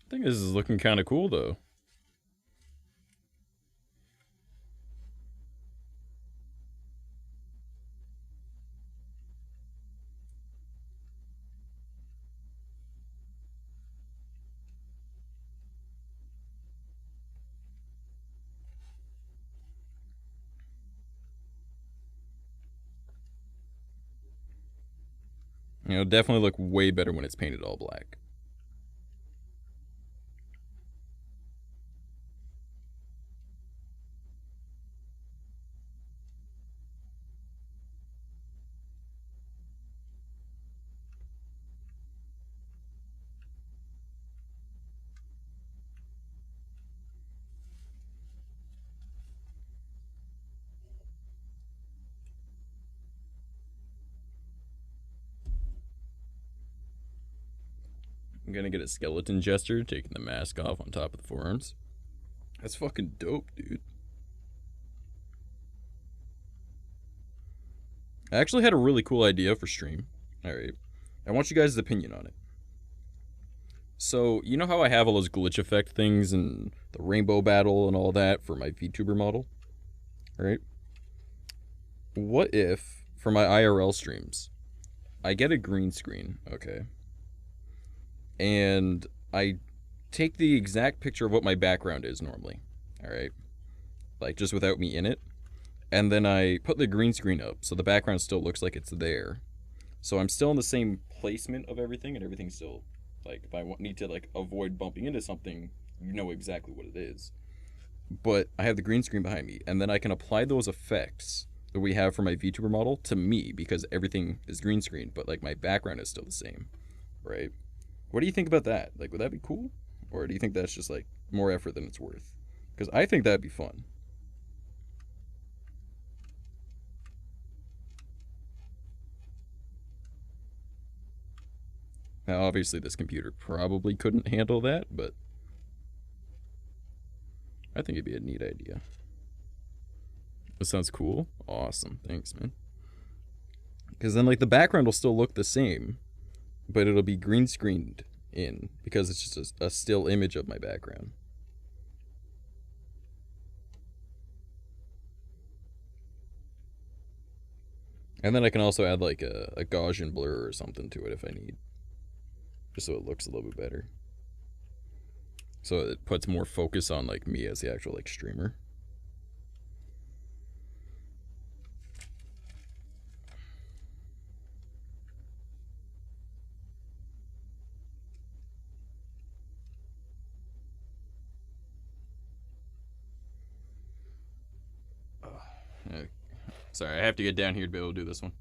I think this is looking kind of cool, though. You know, definitely look way better when it's painted all black. I'm gonna get a skeleton jester taking the mask off on top of the forearms. That's fucking dope, dude. I actually had a really cool idea for stream. Alright. I want you guys' opinion on it. So, you know how I have all those glitch effect things and the rainbow battle and all that for my VTuber model? Alright. What if, for my IRL streams, I get a green screen, okay? And I take the exact picture of what my background is normally, alright? Like, just without me in it. And then I put the green screen up, so the background still looks like it's there. So I'm still in the same placement of everything, and everything's still, like, if I need to, like, avoid bumping into something, you know exactly what it is. But I have the green screen behind me, and then I can apply those effects that we have for my VTuber model to me, because everything is green screen, but, like, my background is still the same, right? What do you think about that? Like, would that be cool? Or do you think that's just, like, more effort than it's worth? Because I think that'd be fun. Now, obviously, this computer probably couldn't handle that, but I think it'd be a neat idea. That sounds cool. Awesome. Thanks, man. Because then, like, the background will still look the same, but it'll be green screened in because it's just a still image of my background. And then I can also add, like, a Gaussian blur or something to it if I need. Just so it looks a little bit better. So it puts more focus on, like, me as the actual, like, streamer. Sorry, I have to get down here to be able to do this one.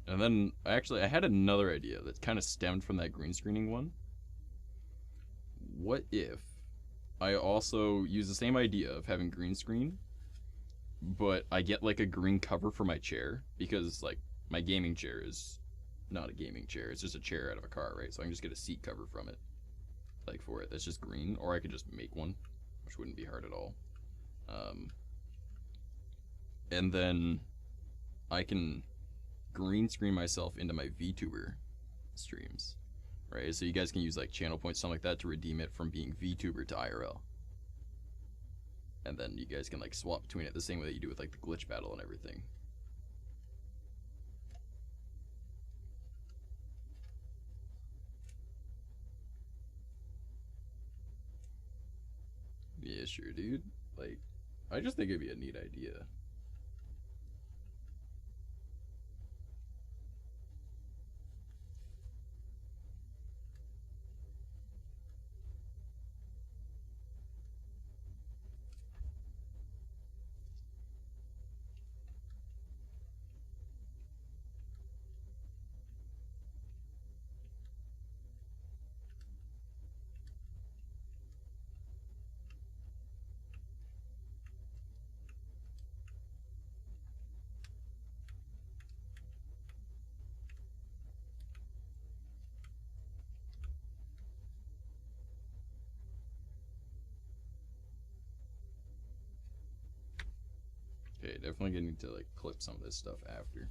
And then, actually, I had another idea that kind of stemmed from that green screening one. What if I also use the same idea of having green screen, but I get, like, a green cover for my chair, because, like, my gaming chair is not a gaming chair. It's just a chair out of a car, right? So I can just get a seat cover from it, like for it. That's just green, or I could just make one, which wouldn't be hard at all. And then I can green screen myself into my VTuber streams, right? So you guys can use like channel points, something like that, to redeem it from being VTuber to IRL. And then you guys can like swap between it the same way that you do with like the glitch battle and everything. Yeah, sure, dude. Like, I just think it'd be a neat idea. Okay, definitely getting to like clip some of this stuff after.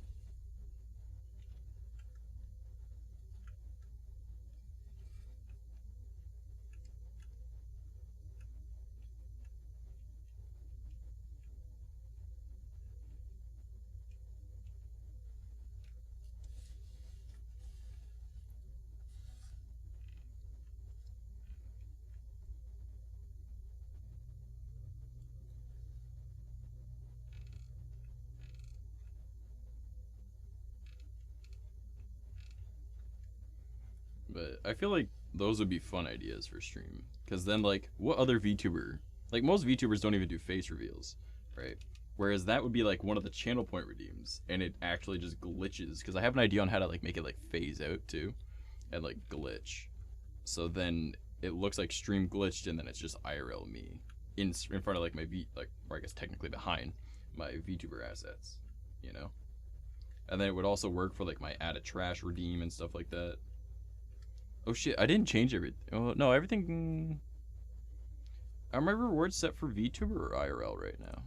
But I feel like those would be fun ideas for stream. Because then, like, what other VTuber... Like, most VTubers don't even do face reveals, right? Whereas that would be, like, one of the channel point redeems. And it actually just glitches. Because I have an idea on how to, like, make it, like, phase out, too. And, like, glitch. So then it looks like stream glitched, and then it's just IRL me. In front of, like, my or I guess technically behind my VTuber assets. You know? And then it would also work for, like, my add a trash redeem and stuff like that. Oh shit, I didn't change everything. Oh, no, everything... Are my rewards set for VTuber or IRL right now?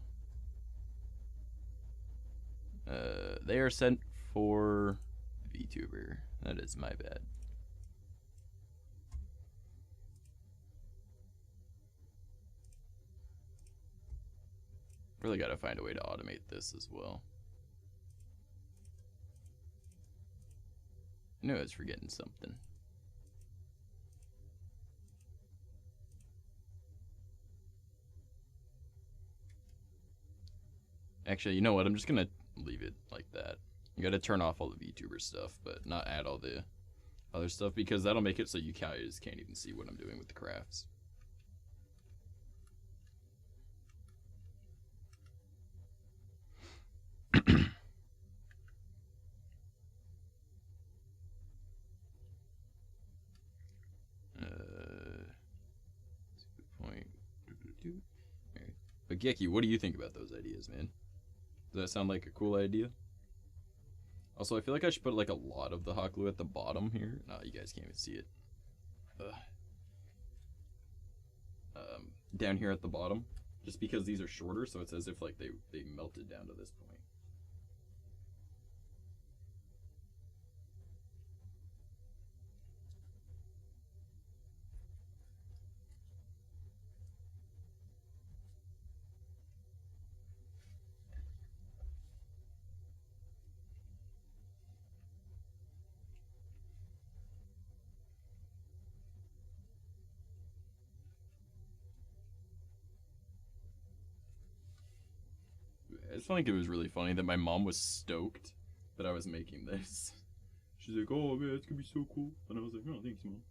They are sent for VTuber. That is my bad. Really gotta find a way to automate this as well. I knew I was forgetting something. Actually, you know what? I'm just gonna leave it like that. You gotta turn off all the VTuber stuff, but not add all the other stuff, because that'll make it so you guys can't even see what I'm doing with the crafts. That's a good point. Right. But Geki, what do you think about those ideas, man? Does that sound like a cool idea? Also, I feel like I should put like a lot of the hot glue at the bottom here. No, you guys can't even see it. Down here at the bottom, just because these are shorter, so it's as if like they melted down to this point. I just think it was really funny that my mom was stoked that I was making this. She's like, "Oh man, it's gonna be so cool," and I was like, "Oh, thanks, mom."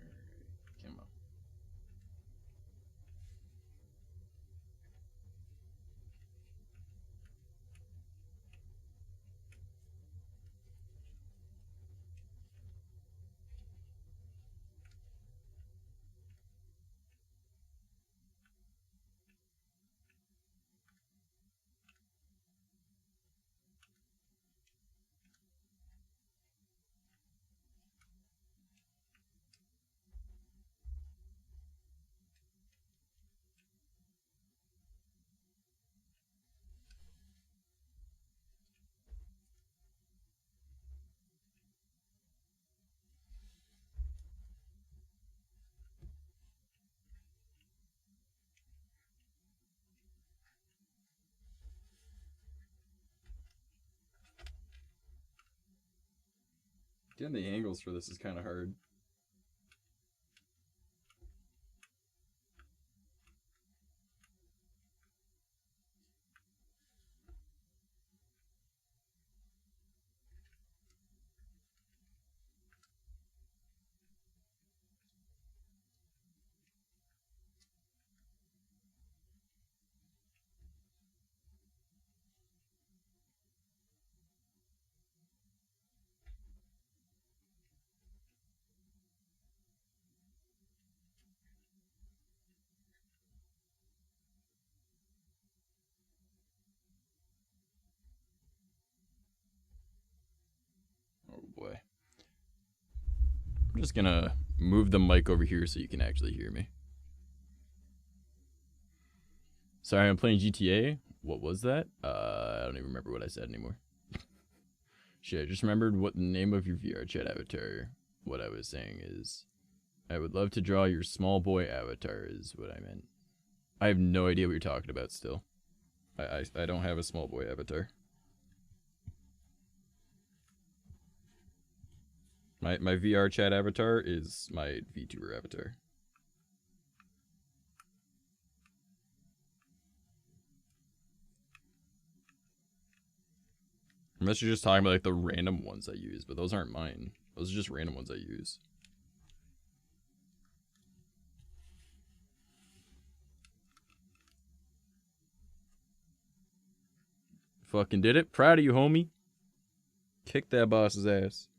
Alright, come on. Getting the angles for this is kind of hard. Oh boy. I'm just gonna move the mic over here so you can actually hear me. Sorry, I'm playing GTA. What was that? I don't even remember what I said anymore. Shit, I just remembered what the name of your VR chat avatar. What I was saying is, I would love to draw your small boy avatar is what I meant. I have no idea what you're talking about still. I don't have a small boy avatar. My VR chat avatar is my VTuber avatar. Unless you're just talking about like the random ones I use, but those aren't mine. Those are just random ones I use. Fucking did it. Proud of you, homie. Kick that boss's ass.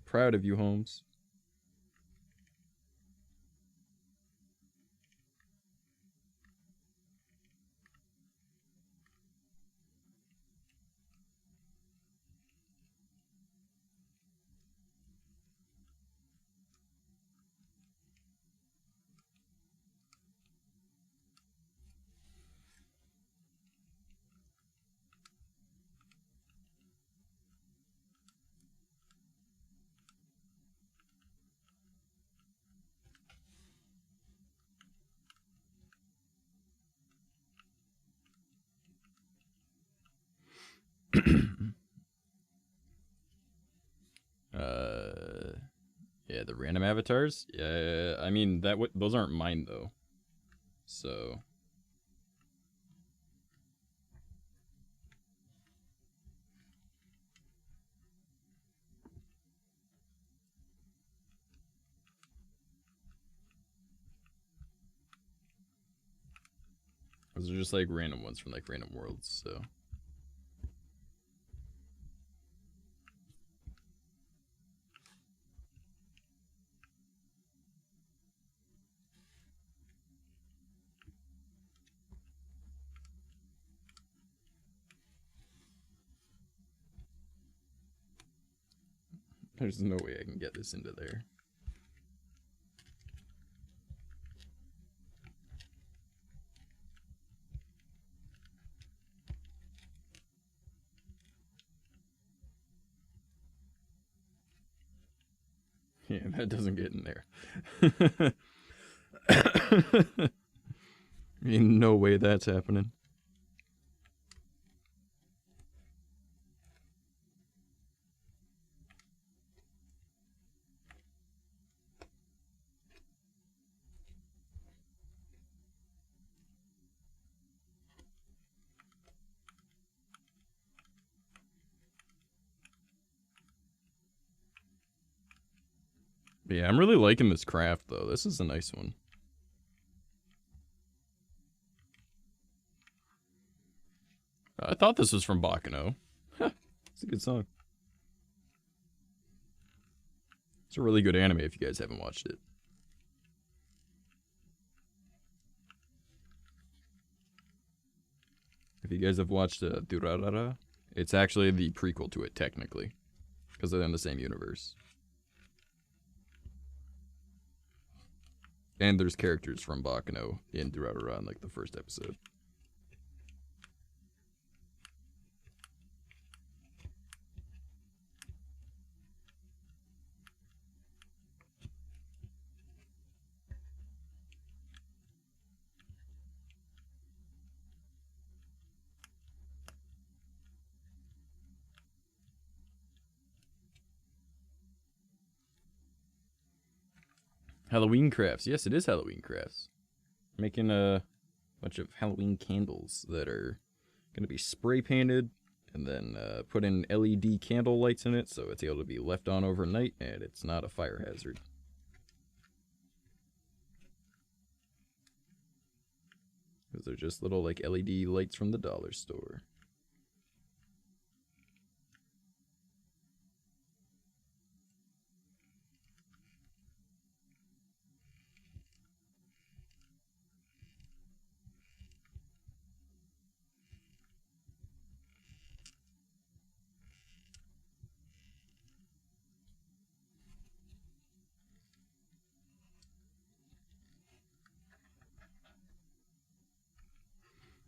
Proud of you, Holmes. Yeah, the random avatars. Yeah, I mean those aren't mine though. So those are just like random ones from like random worlds. So. There's no way I can get this into there. Yeah, that doesn't get in there. Ain't no way that's happening. Yeah, I'm really liking this craft, though. This is a nice one. I thought this was from 𝐂𝐴𝐚𝐽. It's a good song. It's a really good anime if you guys haven't watched it. If you guys have watched Durarara, it's actually the prequel to it, technically. Because they're in the same universe. And there's characters from 𝐂𝐴𝐚𝐽 in Durarara in like the first episode. Halloween crafts. Yes, it is Halloween crafts. Making a bunch of Halloween candles that are going to be spray painted and then put in LED candle lights in it so it's able to be left on overnight and it's not a fire hazard. Because they're just little like LED lights from the dollar store.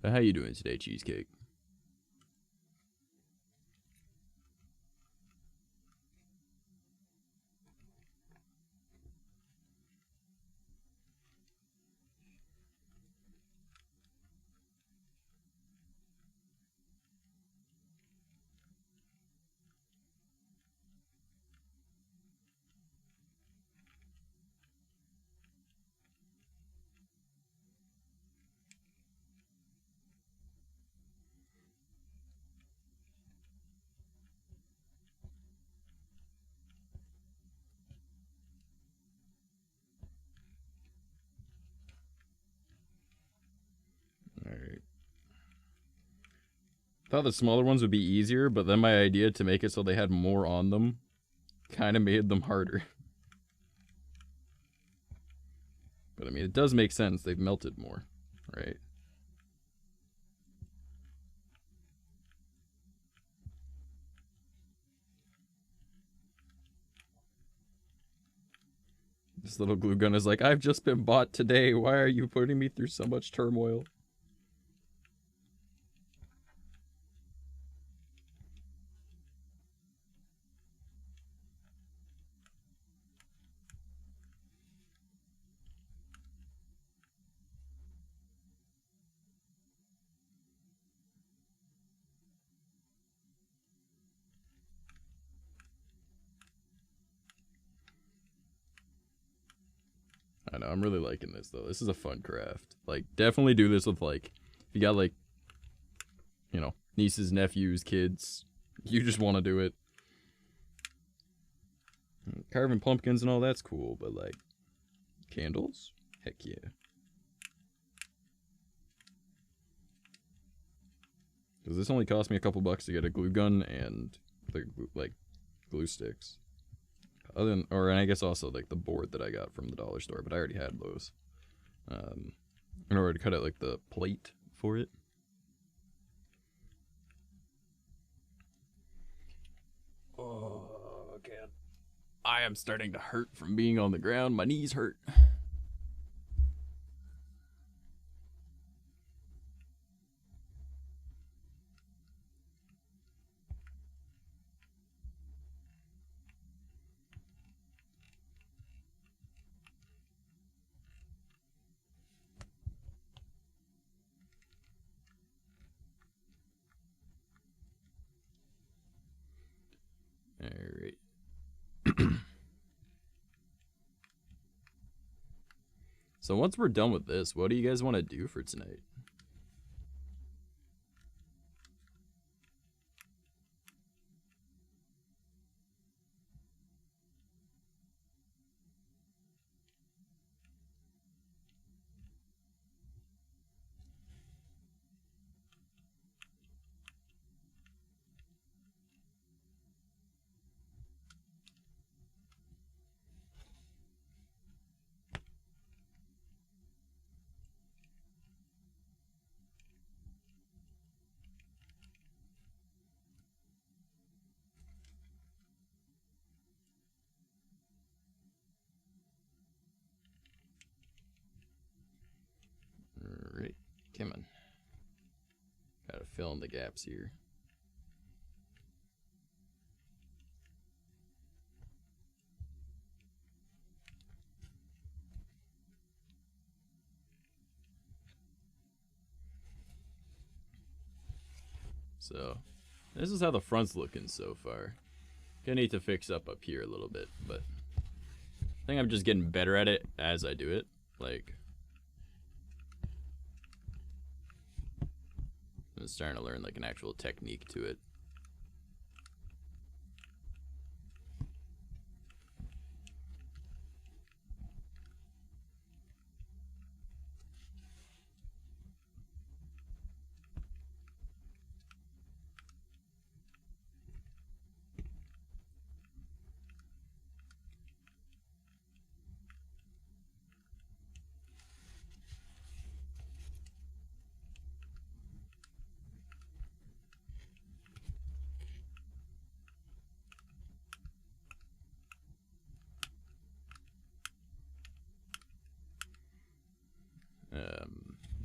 How you doing today, Cheesecake? Alright. Thought the smaller ones would be easier, but then my idea to make it so they had more on them kind of made them harder. But I mean, it does make sense. They've melted more, right? This little glue gun is like, I've just been bought today. Why are you putting me through so much turmoil? I know, I'm really liking this, though. This is a fun craft. Like, definitely do this with, like, if you got, like, you know, nieces, nephews, kids. You just want to do it. Carving pumpkins and all that's cool, but, like, candles? Heck yeah. Because this only cost me a couple bucks to get a glue gun and, the, like, glue sticks. Other than, or and I guess also like the board that I got from the dollar store, but I already had those. In order to cut out like the plate for it. Oh, okay. I am starting to hurt from being on the ground. My knees hurt. Alright. So once we're done with this, what do you guys want to do for tonight? Alright, come on. Gotta fill in the gaps here. So, this is how the front's looking so far. Gonna need to fix up here a little bit, but think I'm just getting better at it as I do it. Like, I'm starting to learn like an actual technique to it.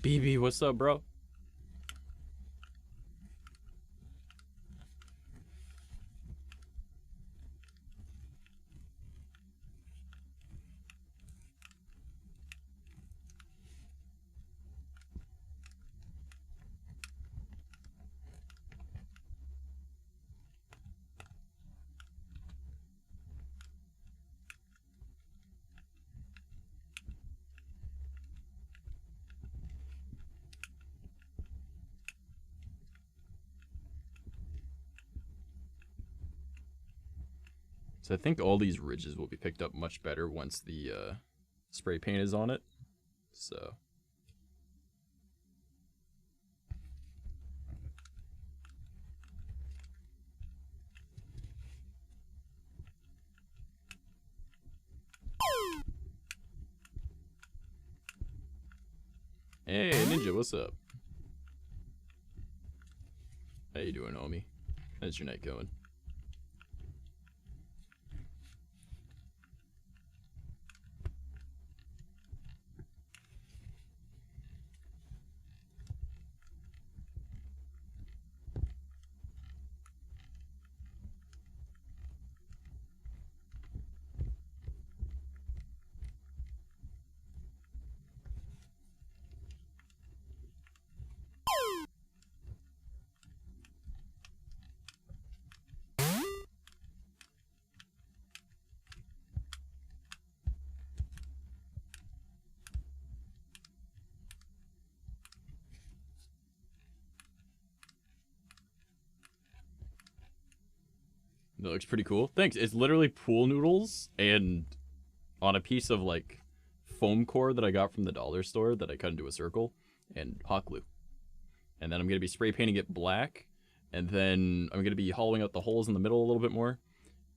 BB, what's up, bro? So I think all these ridges will be picked up much better once the spray paint is on it. So. Hey, Ninja, what's up? How you doing, homie? How's your night going? That looks pretty cool. Thanks. It's literally pool noodles and on a piece of like foam core that I got from the dollar store that I cut into a circle and hot glue. And then I'm going to be spray painting it black. And then I'm going to be hollowing out the holes in the middle a little bit more.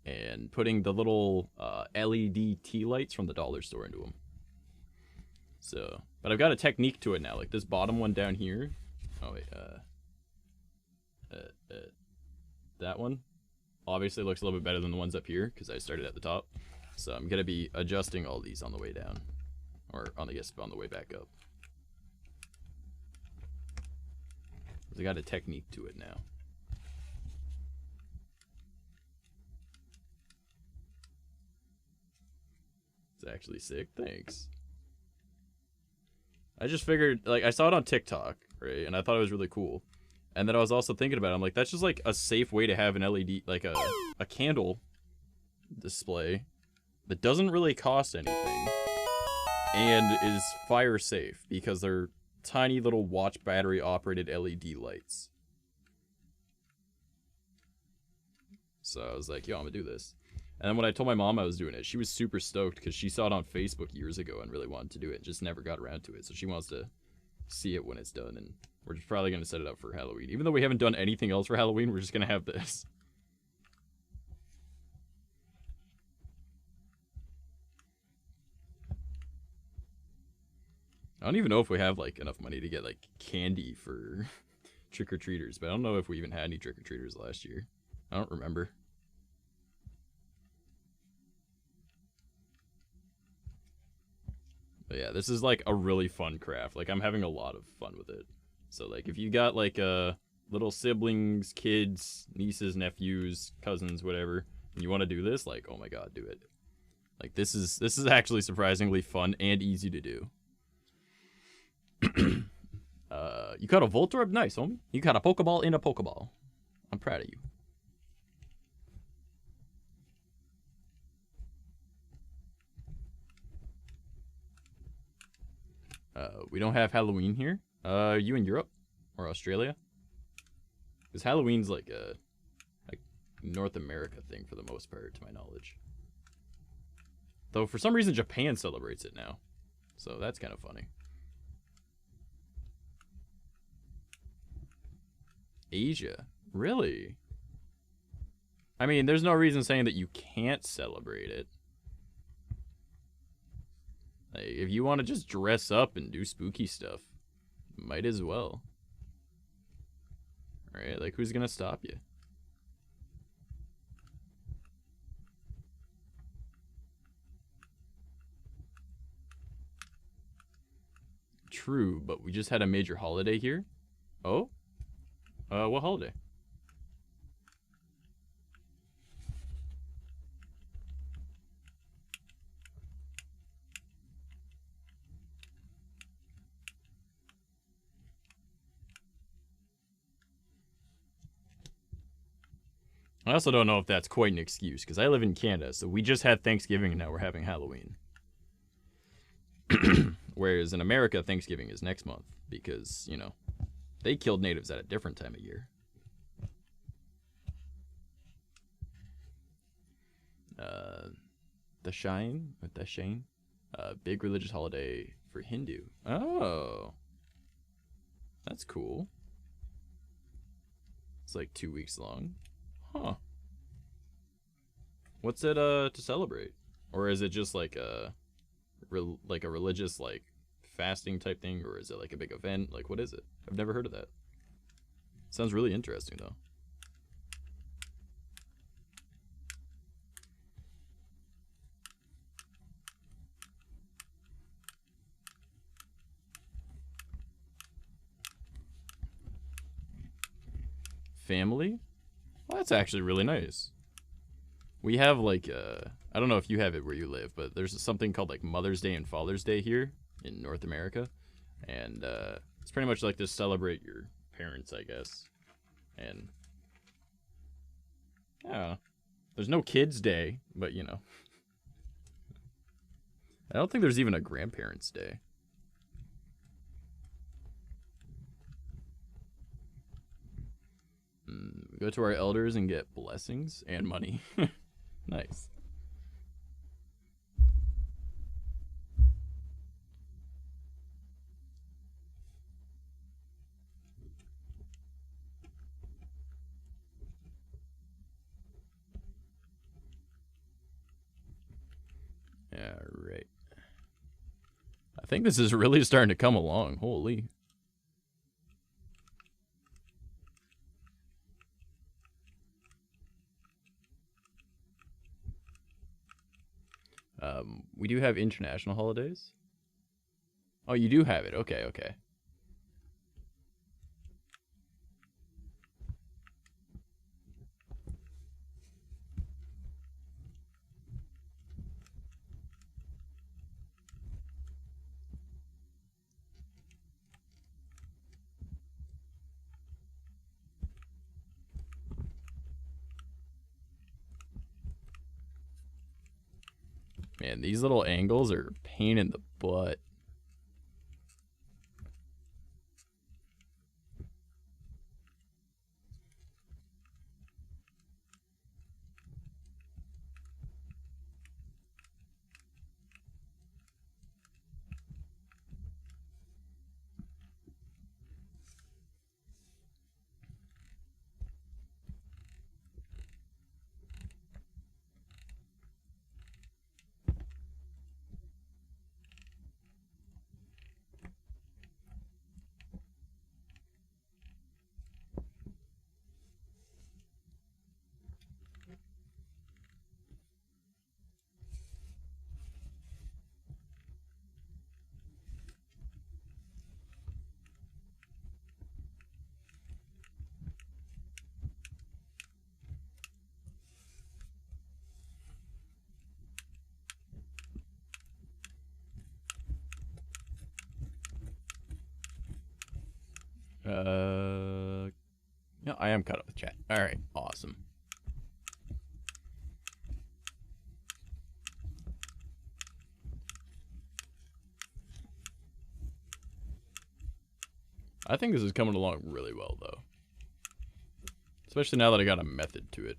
And putting the little LED tea lights from the dollar store into them. So, but I've got a technique to it now. Like this bottom one down here. Oh, wait. That one. Obviously looks a little bit better than the ones up here because I started at the top. So I'm going to be adjusting all these on the way down. Or, on the way back up. I got a technique to it now. It's actually sick. Thanks. I just figured, like, I saw it on TikTok, right? And I thought it was really cool. And then I was also thinking about it. I'm like, that's just like a safe way to have an LED, like a candle display that doesn't really cost anything and is fire safe because they're tiny little watch battery operated LED lights. So I was like, yo, I'm gonna do this. And then when I told my mom I was doing it, she was super stoked because she saw it on Facebook years ago and really wanted to do it, just never got around to it. So she wants to see it when it's done, and we're just probably going to set it up for Halloween. Even though we haven't done anything else for Halloween, we're just going to have this. I don't even know if we have, like, enough money to get, like, candy for trick-or-treaters, but I don't know if we even had any trick-or-treaters last year. I don't remember. But yeah, this is, like, a really fun craft. Like, I'm having a lot of fun with it. So, like, if you got, like, little siblings, kids, nieces, nephews, cousins, whatever, and you want to do this, like, oh my god, do it. Like, this is actually surprisingly fun and easy to do. You caught a Voltorb? Nice, homie. You caught a Pokeball in a Pokeball. I'm proud of you. We don't have Halloween here. Are you in Europe or Australia? Because Halloween's like a North America thing for the most part, to my knowledge. Though for some reason Japan celebrates it now, so that's kind of funny. Asia, really? I mean, there's no reason saying that you can't celebrate it. Like, if you want to just dress up and do spooky stuff, might as well. Right? Like, who's gonna stop you? True, but we just had a major holiday here. Oh? What holiday? I also don't know if that's quite an excuse, because I live in Canada, so we just had Thanksgiving and now we're having Halloween. Whereas in America, Thanksgiving is next month, because, you know, they killed natives at a different time of year. Dashain, big religious holiday for Hindu. Oh, that's cool. It's like 2 weeks long. Huh. What's it to celebrate? Or is it just like a religious like fasting type thing, or is it like a big event? Like, what is it? I've never heard of that. Sounds really interesting though. Family? Well, that's actually really nice. We have like I don't know if you have it where you live, but there's something called like Mother's Day and Father's Day here in North America, and it's pretty much like to celebrate your parents, I guess. And yeah, there's no Kids Day, but you know, I don't think there's even a Grandparents' Day. We go to our elders and get blessings and money. Nice. Yeah, right. I think this is really starting to come along. Holy. We do have international holidays. Oh, you do have it. Okay, okay. Man, these little angles are a pain in the butt. No, I am caught up with chat. All right, awesome. I think this is coming along really well, though. Especially now that I got a method to it.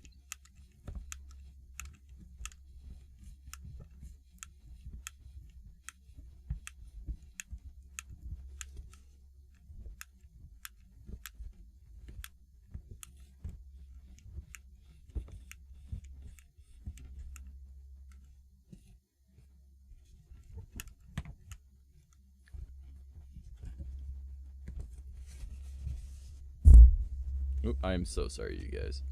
Oop, I am so sorry, you guys.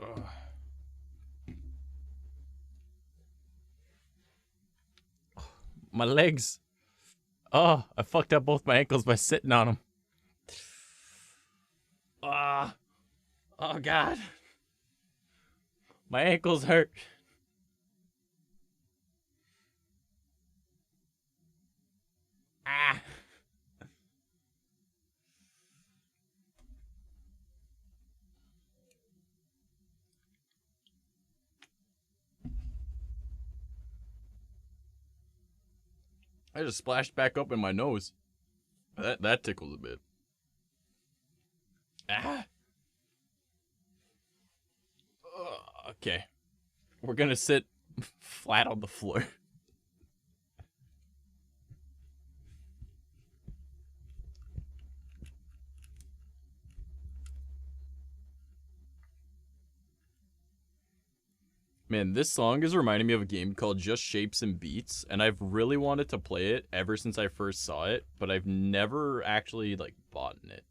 Ugh. My legs. Oh, I fucked up both my ankles by sitting on them. Ah. Oh, God. My ankles hurt. Ah. I just splashed back up in my nose. That tickles a bit. Ah. Okay. We're gonna sit flat on the floor. Man, this song is reminding me of a game called Just Shapes and Beats, and I've really wanted to play it ever since I first saw it, but I've never actually, like, bought it.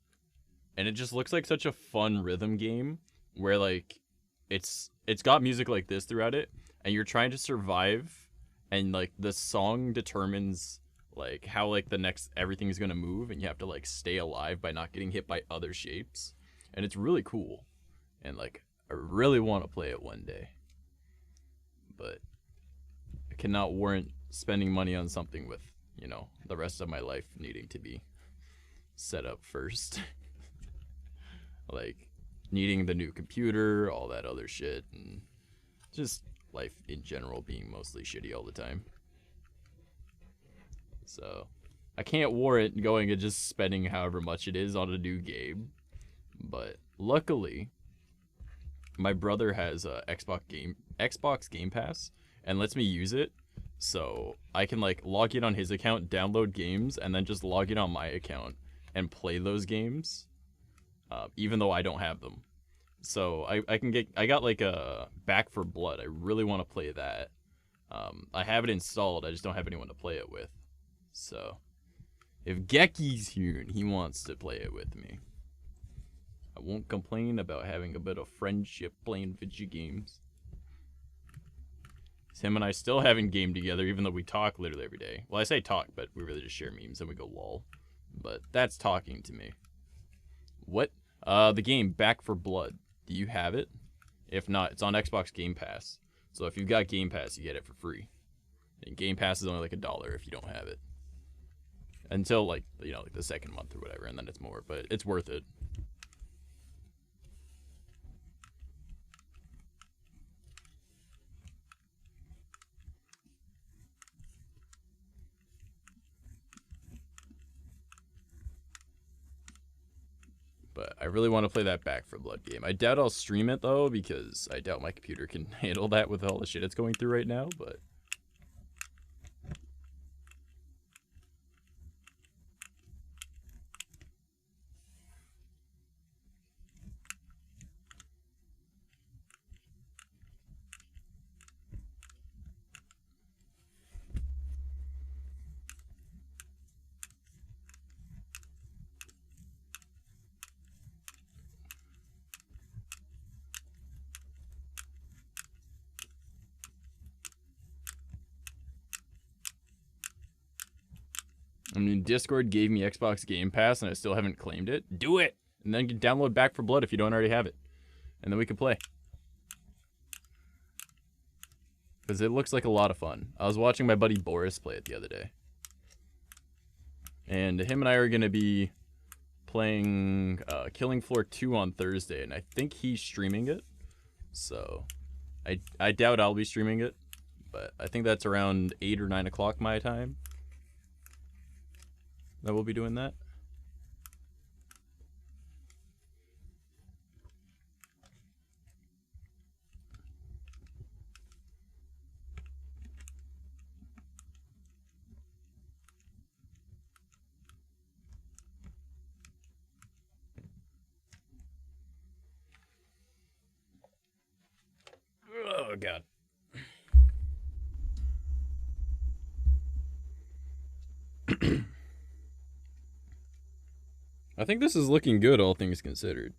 And it just looks like such a fun rhythm game, where, like, it's got music like this throughout it, and you're trying to survive, and, like, the song determines, like, how, like, the next everything's gonna move, and you have to, like, stay alive by not getting hit by other shapes. And it's really cool. And, like, I really want to play it one day. But I cannot warrant spending money on something with, you know, the rest of my life needing to be set up first. Like, needing the new computer, all that other shit, and just life in general being mostly shitty all the time. So, I can't warrant going and just spending however much it is on a new game. But luckily, my brother has a Xbox Game Pass and lets me use it, so I can, like, log in on his account, download games, and then just log in on my account and play those games, even though I don't have them. So I got like a Back for Blood. I really want to play that. I have it installed, I just don't have anyone to play it with. So if Gecky's here and he wants to play it with me, I won't complain about having a bit of friendship playing video games. Him and I still haven't gamed together, even though we talk literally every day. Well, I say talk, but we really just share memes and we go lol. But that's talking to me. What? The game Back for Blood. Do you have it? If not, it's on Xbox Game Pass. So if you've got Game Pass, you get it for free. And Game Pass is only like $1 if you don't have it. Until, like, you know, like the second month or whatever, and then it's more. But it's worth it. But I really want to play that Back for Blood game. I doubt I'll stream it, though, because I doubt my computer can handle that with all the shit it's going through right now, but I mean, Discord gave me Xbox Game Pass and I still haven't claimed it. Do it! And then you can download Back for Blood if you don't already have it. And then we can play. Because it looks like a lot of fun. I was watching my buddy Boris play it the other day. And him and I are going to be playing Killing Floor 2 on Thursday. And I think he's streaming it. So, I doubt I'll be streaming it. But I think that's around 8 or 9 o'clock my time that we'll be doing that. Oh, God. I think this is looking good, all things considered.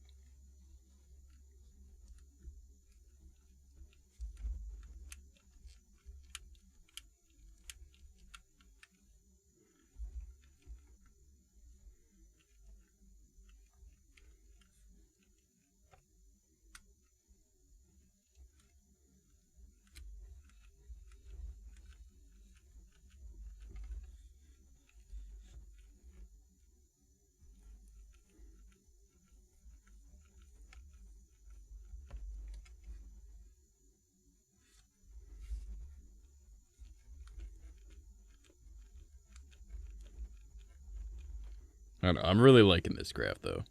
I don't know. I'm really liking this graph, though.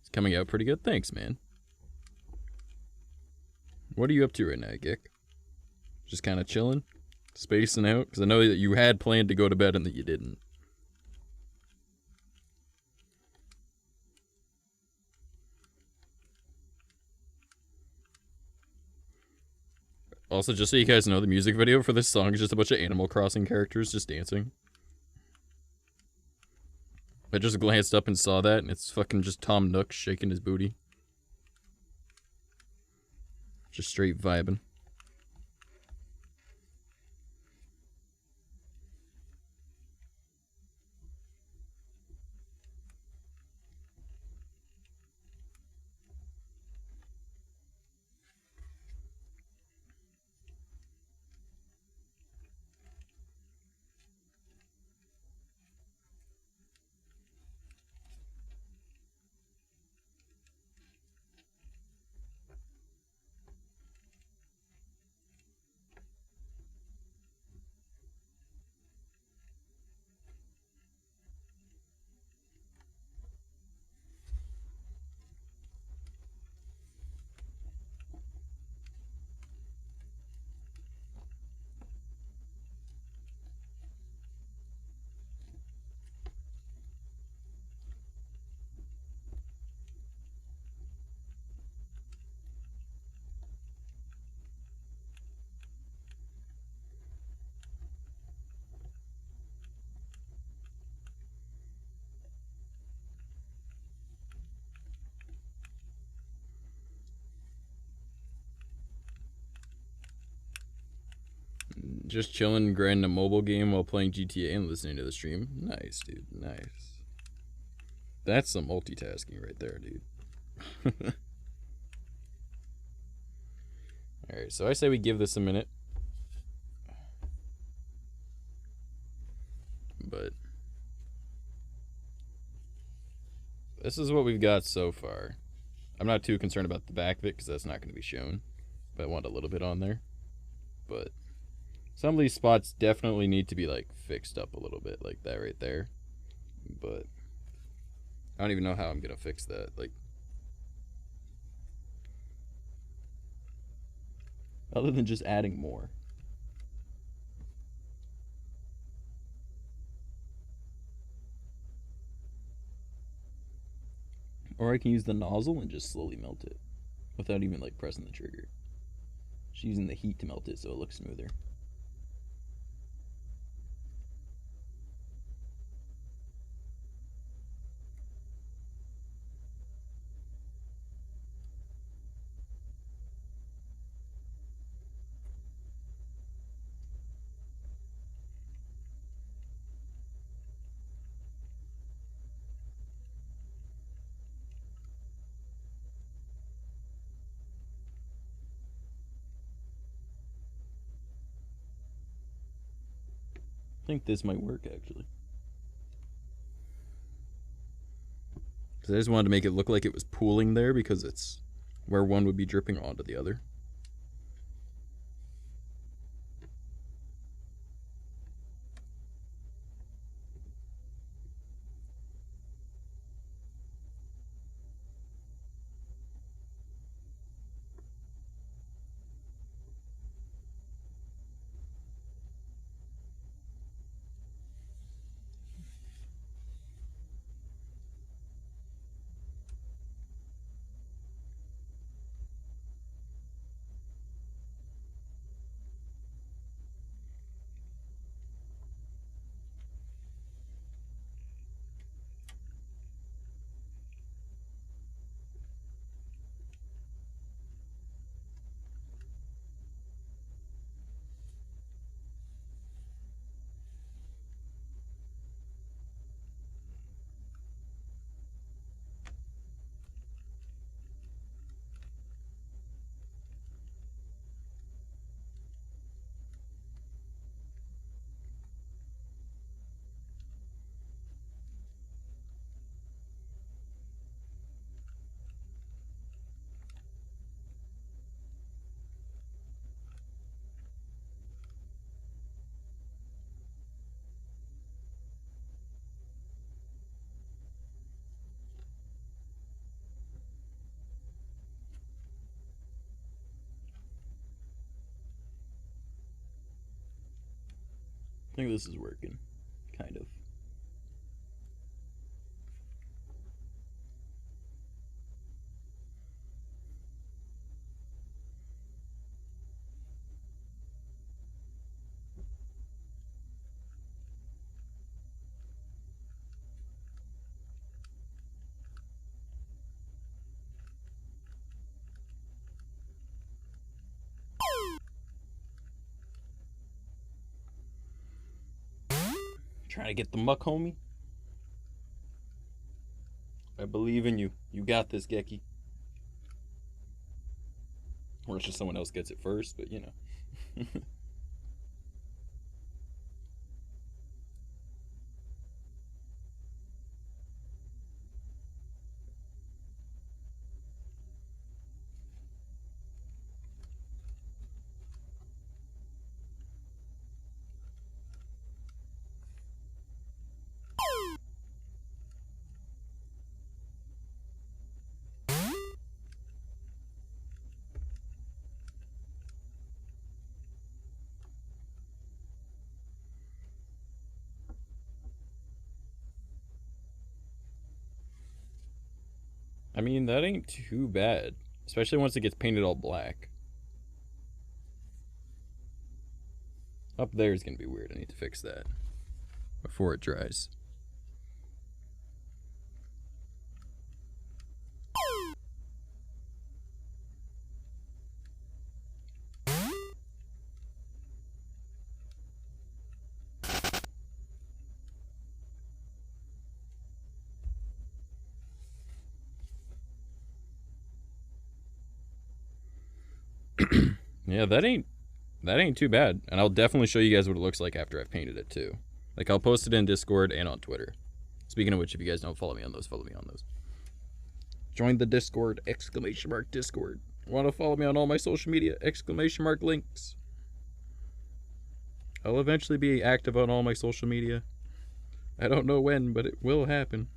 It's coming out pretty good. Thanks, man. What are you up to right now, Gick? Just kind of chilling? Spacing out? Because I know that you had planned to go to bed and that you didn't. Also, just so you guys know, the music video for this song is just a bunch of Animal Crossing characters just dancing. I just glanced up and saw that, and it's fucking just Tom Nook shaking his booty. Just straight vibing. Just chilling, grinding a mobile game while playing GTA and listening to the stream. Nice, dude. Nice. That's some multitasking right there, dude. Alright, so I say we give this a minute. But this is what we've got so far. I'm not too concerned about the back of it because that's not going to be shown. But I want a little bit on there. But some of these spots definitely need to be, like, fixed up a little bit, like that right there. But I don't even know how I'm going to fix that, like, other than just adding more. Or I can use the nozzle and just slowly melt it without even, like, pressing the trigger. Just using the heat to melt it so it looks smoother. think this might work, actually. Because I just wanted to make it look like it was pooling there, because it's where one would be dripping onto the other. I think this is working, kind of. Trying to get the muck, homie. I believe in you. You got this, 𝐂𝐸. Or it's just someone else gets it first, but you know. I mean, that ain't too bad. Especially once it gets painted all black. Up there is going to be weird. I need to fix that before it dries. Yeah, that ain't too bad. And I'll definitely show you guys what it looks like after I've painted it too. Like, I'll post it in Discord and on Twitter. Speaking of which, if you guys don't follow me on those, follow me on those. Join the Discord, !Discord. Want to follow me on all my social media, !links. I'll eventually be active on all my social media. I don't know when, but it will happen.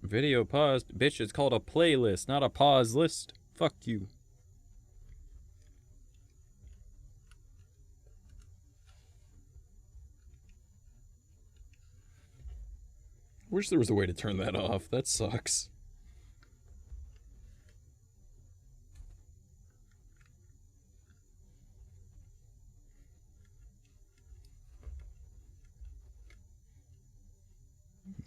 Video paused. Bitch, it's called a playlist, not a pause list. Fuck you. Wish there was a way to turn that off. That sucks.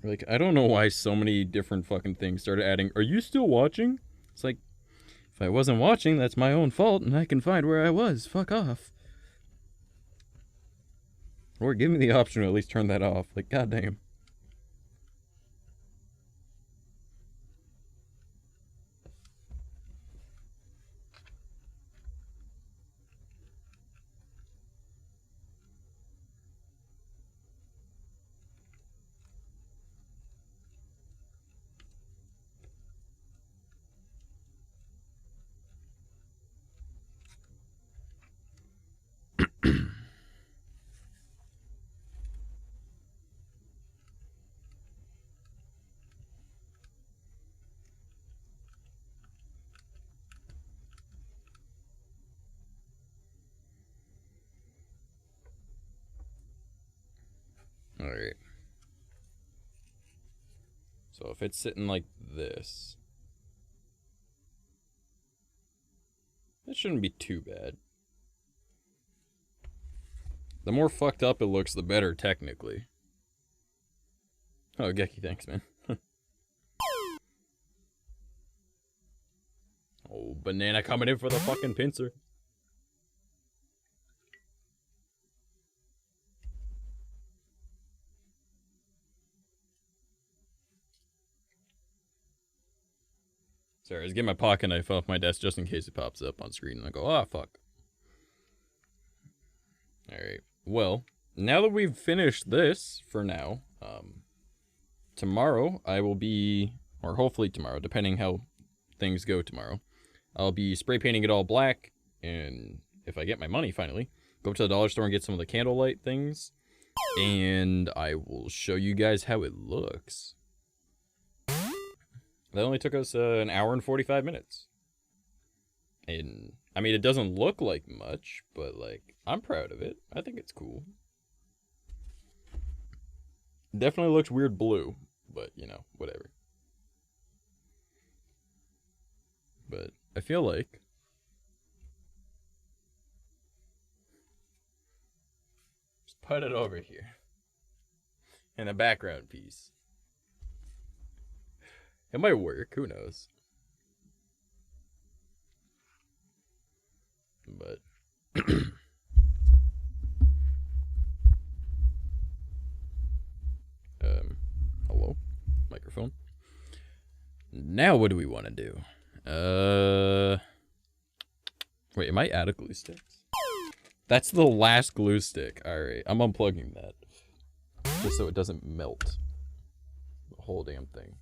Like, I don't know why so many different fucking things started adding, "Are you still watching?" It's like, if I wasn't watching, that's my own fault, and I can find where I was. Fuck off. Or give me the option to at least turn that off. Like, goddamn. Alright. So if it's sitting like this, that shouldn't be too bad. The more fucked up it looks, the better, technically. Oh, Gecky, thanks, man. Oh, banana coming in for the fucking pincer. Sorry, I was getting my pocket knife off my desk just in case it pops up on screen and I go, ah, fuck. Alright, well, now that we've finished this, for now, tomorrow I will be, or hopefully tomorrow, depending how things go tomorrow, I'll be spray painting it all black, and if I get my money finally, go to the dollar store and get some of the candlelight things, and I will show you guys how it looks. That only took us an hour and 45 minutes. And, I mean, it doesn't look like much, but, like, I'm proud of it. I think it's cool. Definitely looks weird blue, but, you know, whatever. But I feel like just put it over here in a background piece. It might work, who knows? But hello, microphone. Now what do we want to do? Wait, am I out of glue sticks? That's the last glue stick. Alright, I'm unplugging that. Just so it doesn't melt. The whole damn thing.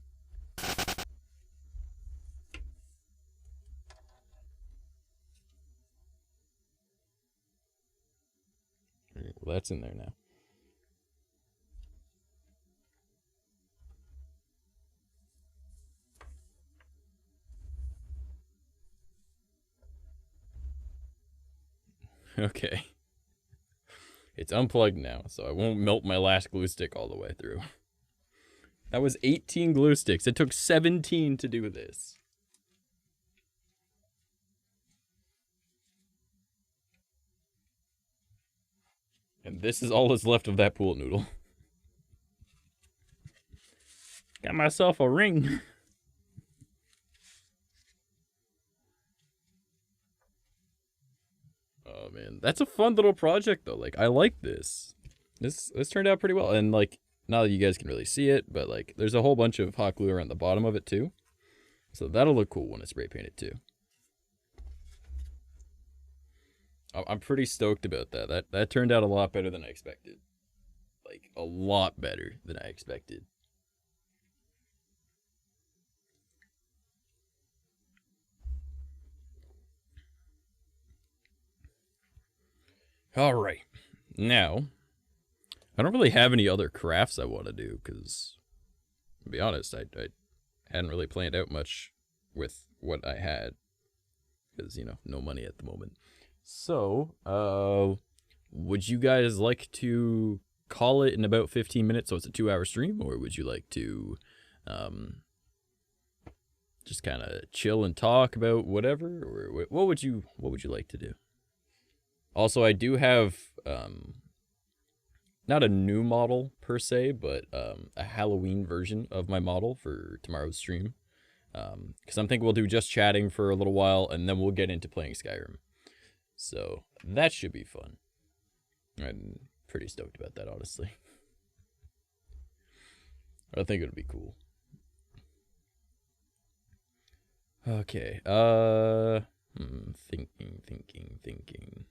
Well, that's in there now. Okay. It's unplugged now, so I won't melt my last glue stick all the way through. That was 18 glue sticks. It took 17 to do this. And this is all that's left of that pool noodle. Got myself a ring. Oh man, that's a fun little project though. Like, I like this. This turned out pretty well. And like, not that you guys can really see it, but like, there's a whole bunch of hot glue around the bottom of it too. So that'll look cool when it's spray painted too. I'm pretty stoked about that. That turned out a lot better than I expected. Like, a lot better than I expected. Alright. Now, I don't really have any other crafts I want to do, because, to be honest, I hadn't really planned out much with what I had. Because, you know, no money at the moment. So, would you guys like to call it in about 15 minutes so it's a 2-hour stream, or would you like to just kind of chill and talk about whatever, or what would you like to do? Also, I do have not a new model per se, but a Halloween version of my model for tomorrow's stream. Because I'm thinking we'll do just chatting for a little while, and then we'll get into playing Skyrim. So that should be fun. I'm pretty stoked about that, honestly. I think it'll be cool. Okay. Thinking.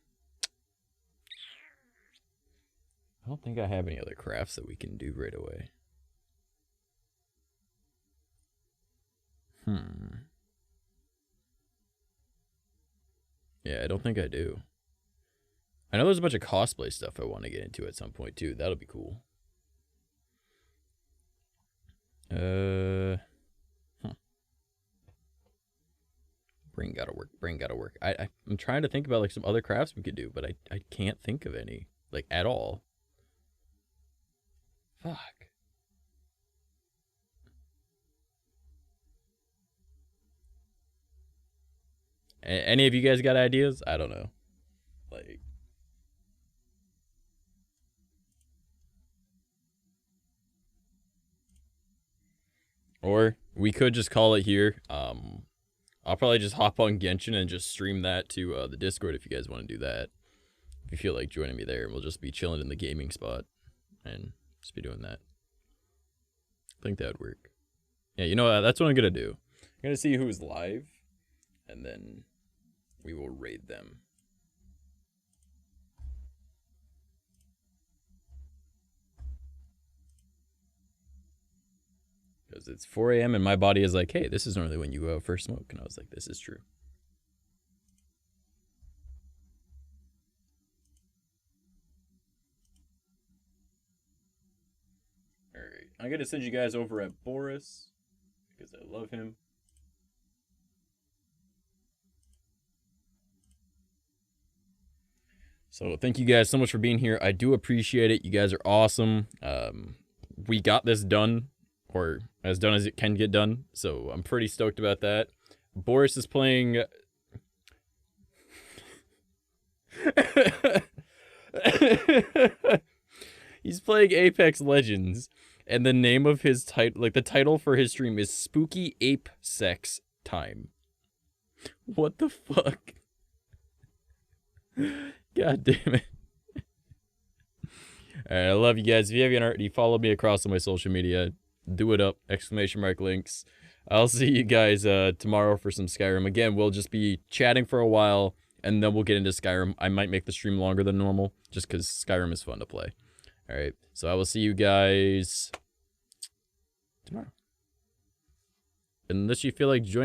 I don't think I have any other crafts that we can do right away. Yeah, I don't think I do. I know there's a bunch of cosplay stuff I want to get into at some point too. That'll be cool. Brain gotta work. I'm trying to think about like some other crafts we could do, but I can't think of any, like, at all. Fuck. Any of you guys got ideas? I don't know. Like, or we could just call it here. I'll probably just hop on Genshin and just stream that to the Discord if you guys want to do that. If you feel like joining me there, we'll just be chilling in the gaming spot and just be doing that. I think that would work. Yeah, you know, that's what I'm going to do. I'm going to see who's live, and then we will raid them. Because it's 4 a.m. and my body is like, hey, this is normally when you go out for a smoke. And I was like, this is true. Alright, I'm going to send you guys over at Boris, because I love him. So thank you guys so much for being here. I do appreciate it. You guys are awesome. We got this done, or as done as it can get done. So I'm pretty stoked about that. Boris is playing... He's playing Apex Legends. And the name of his title, like the title for his stream is Spooky Ape Sex Time. What the fuck? God damn it. Alright, I love you guys. If you haven't already, follow me across on my social media. Do it up. ! Links. I'll see you guys tomorrow for some Skyrim. Again, we'll just be chatting for a while, and then we'll get into Skyrim. I might make the stream longer than normal, just because Skyrim is fun to play. Alright, so I will see you guys tomorrow. Unless you feel like joining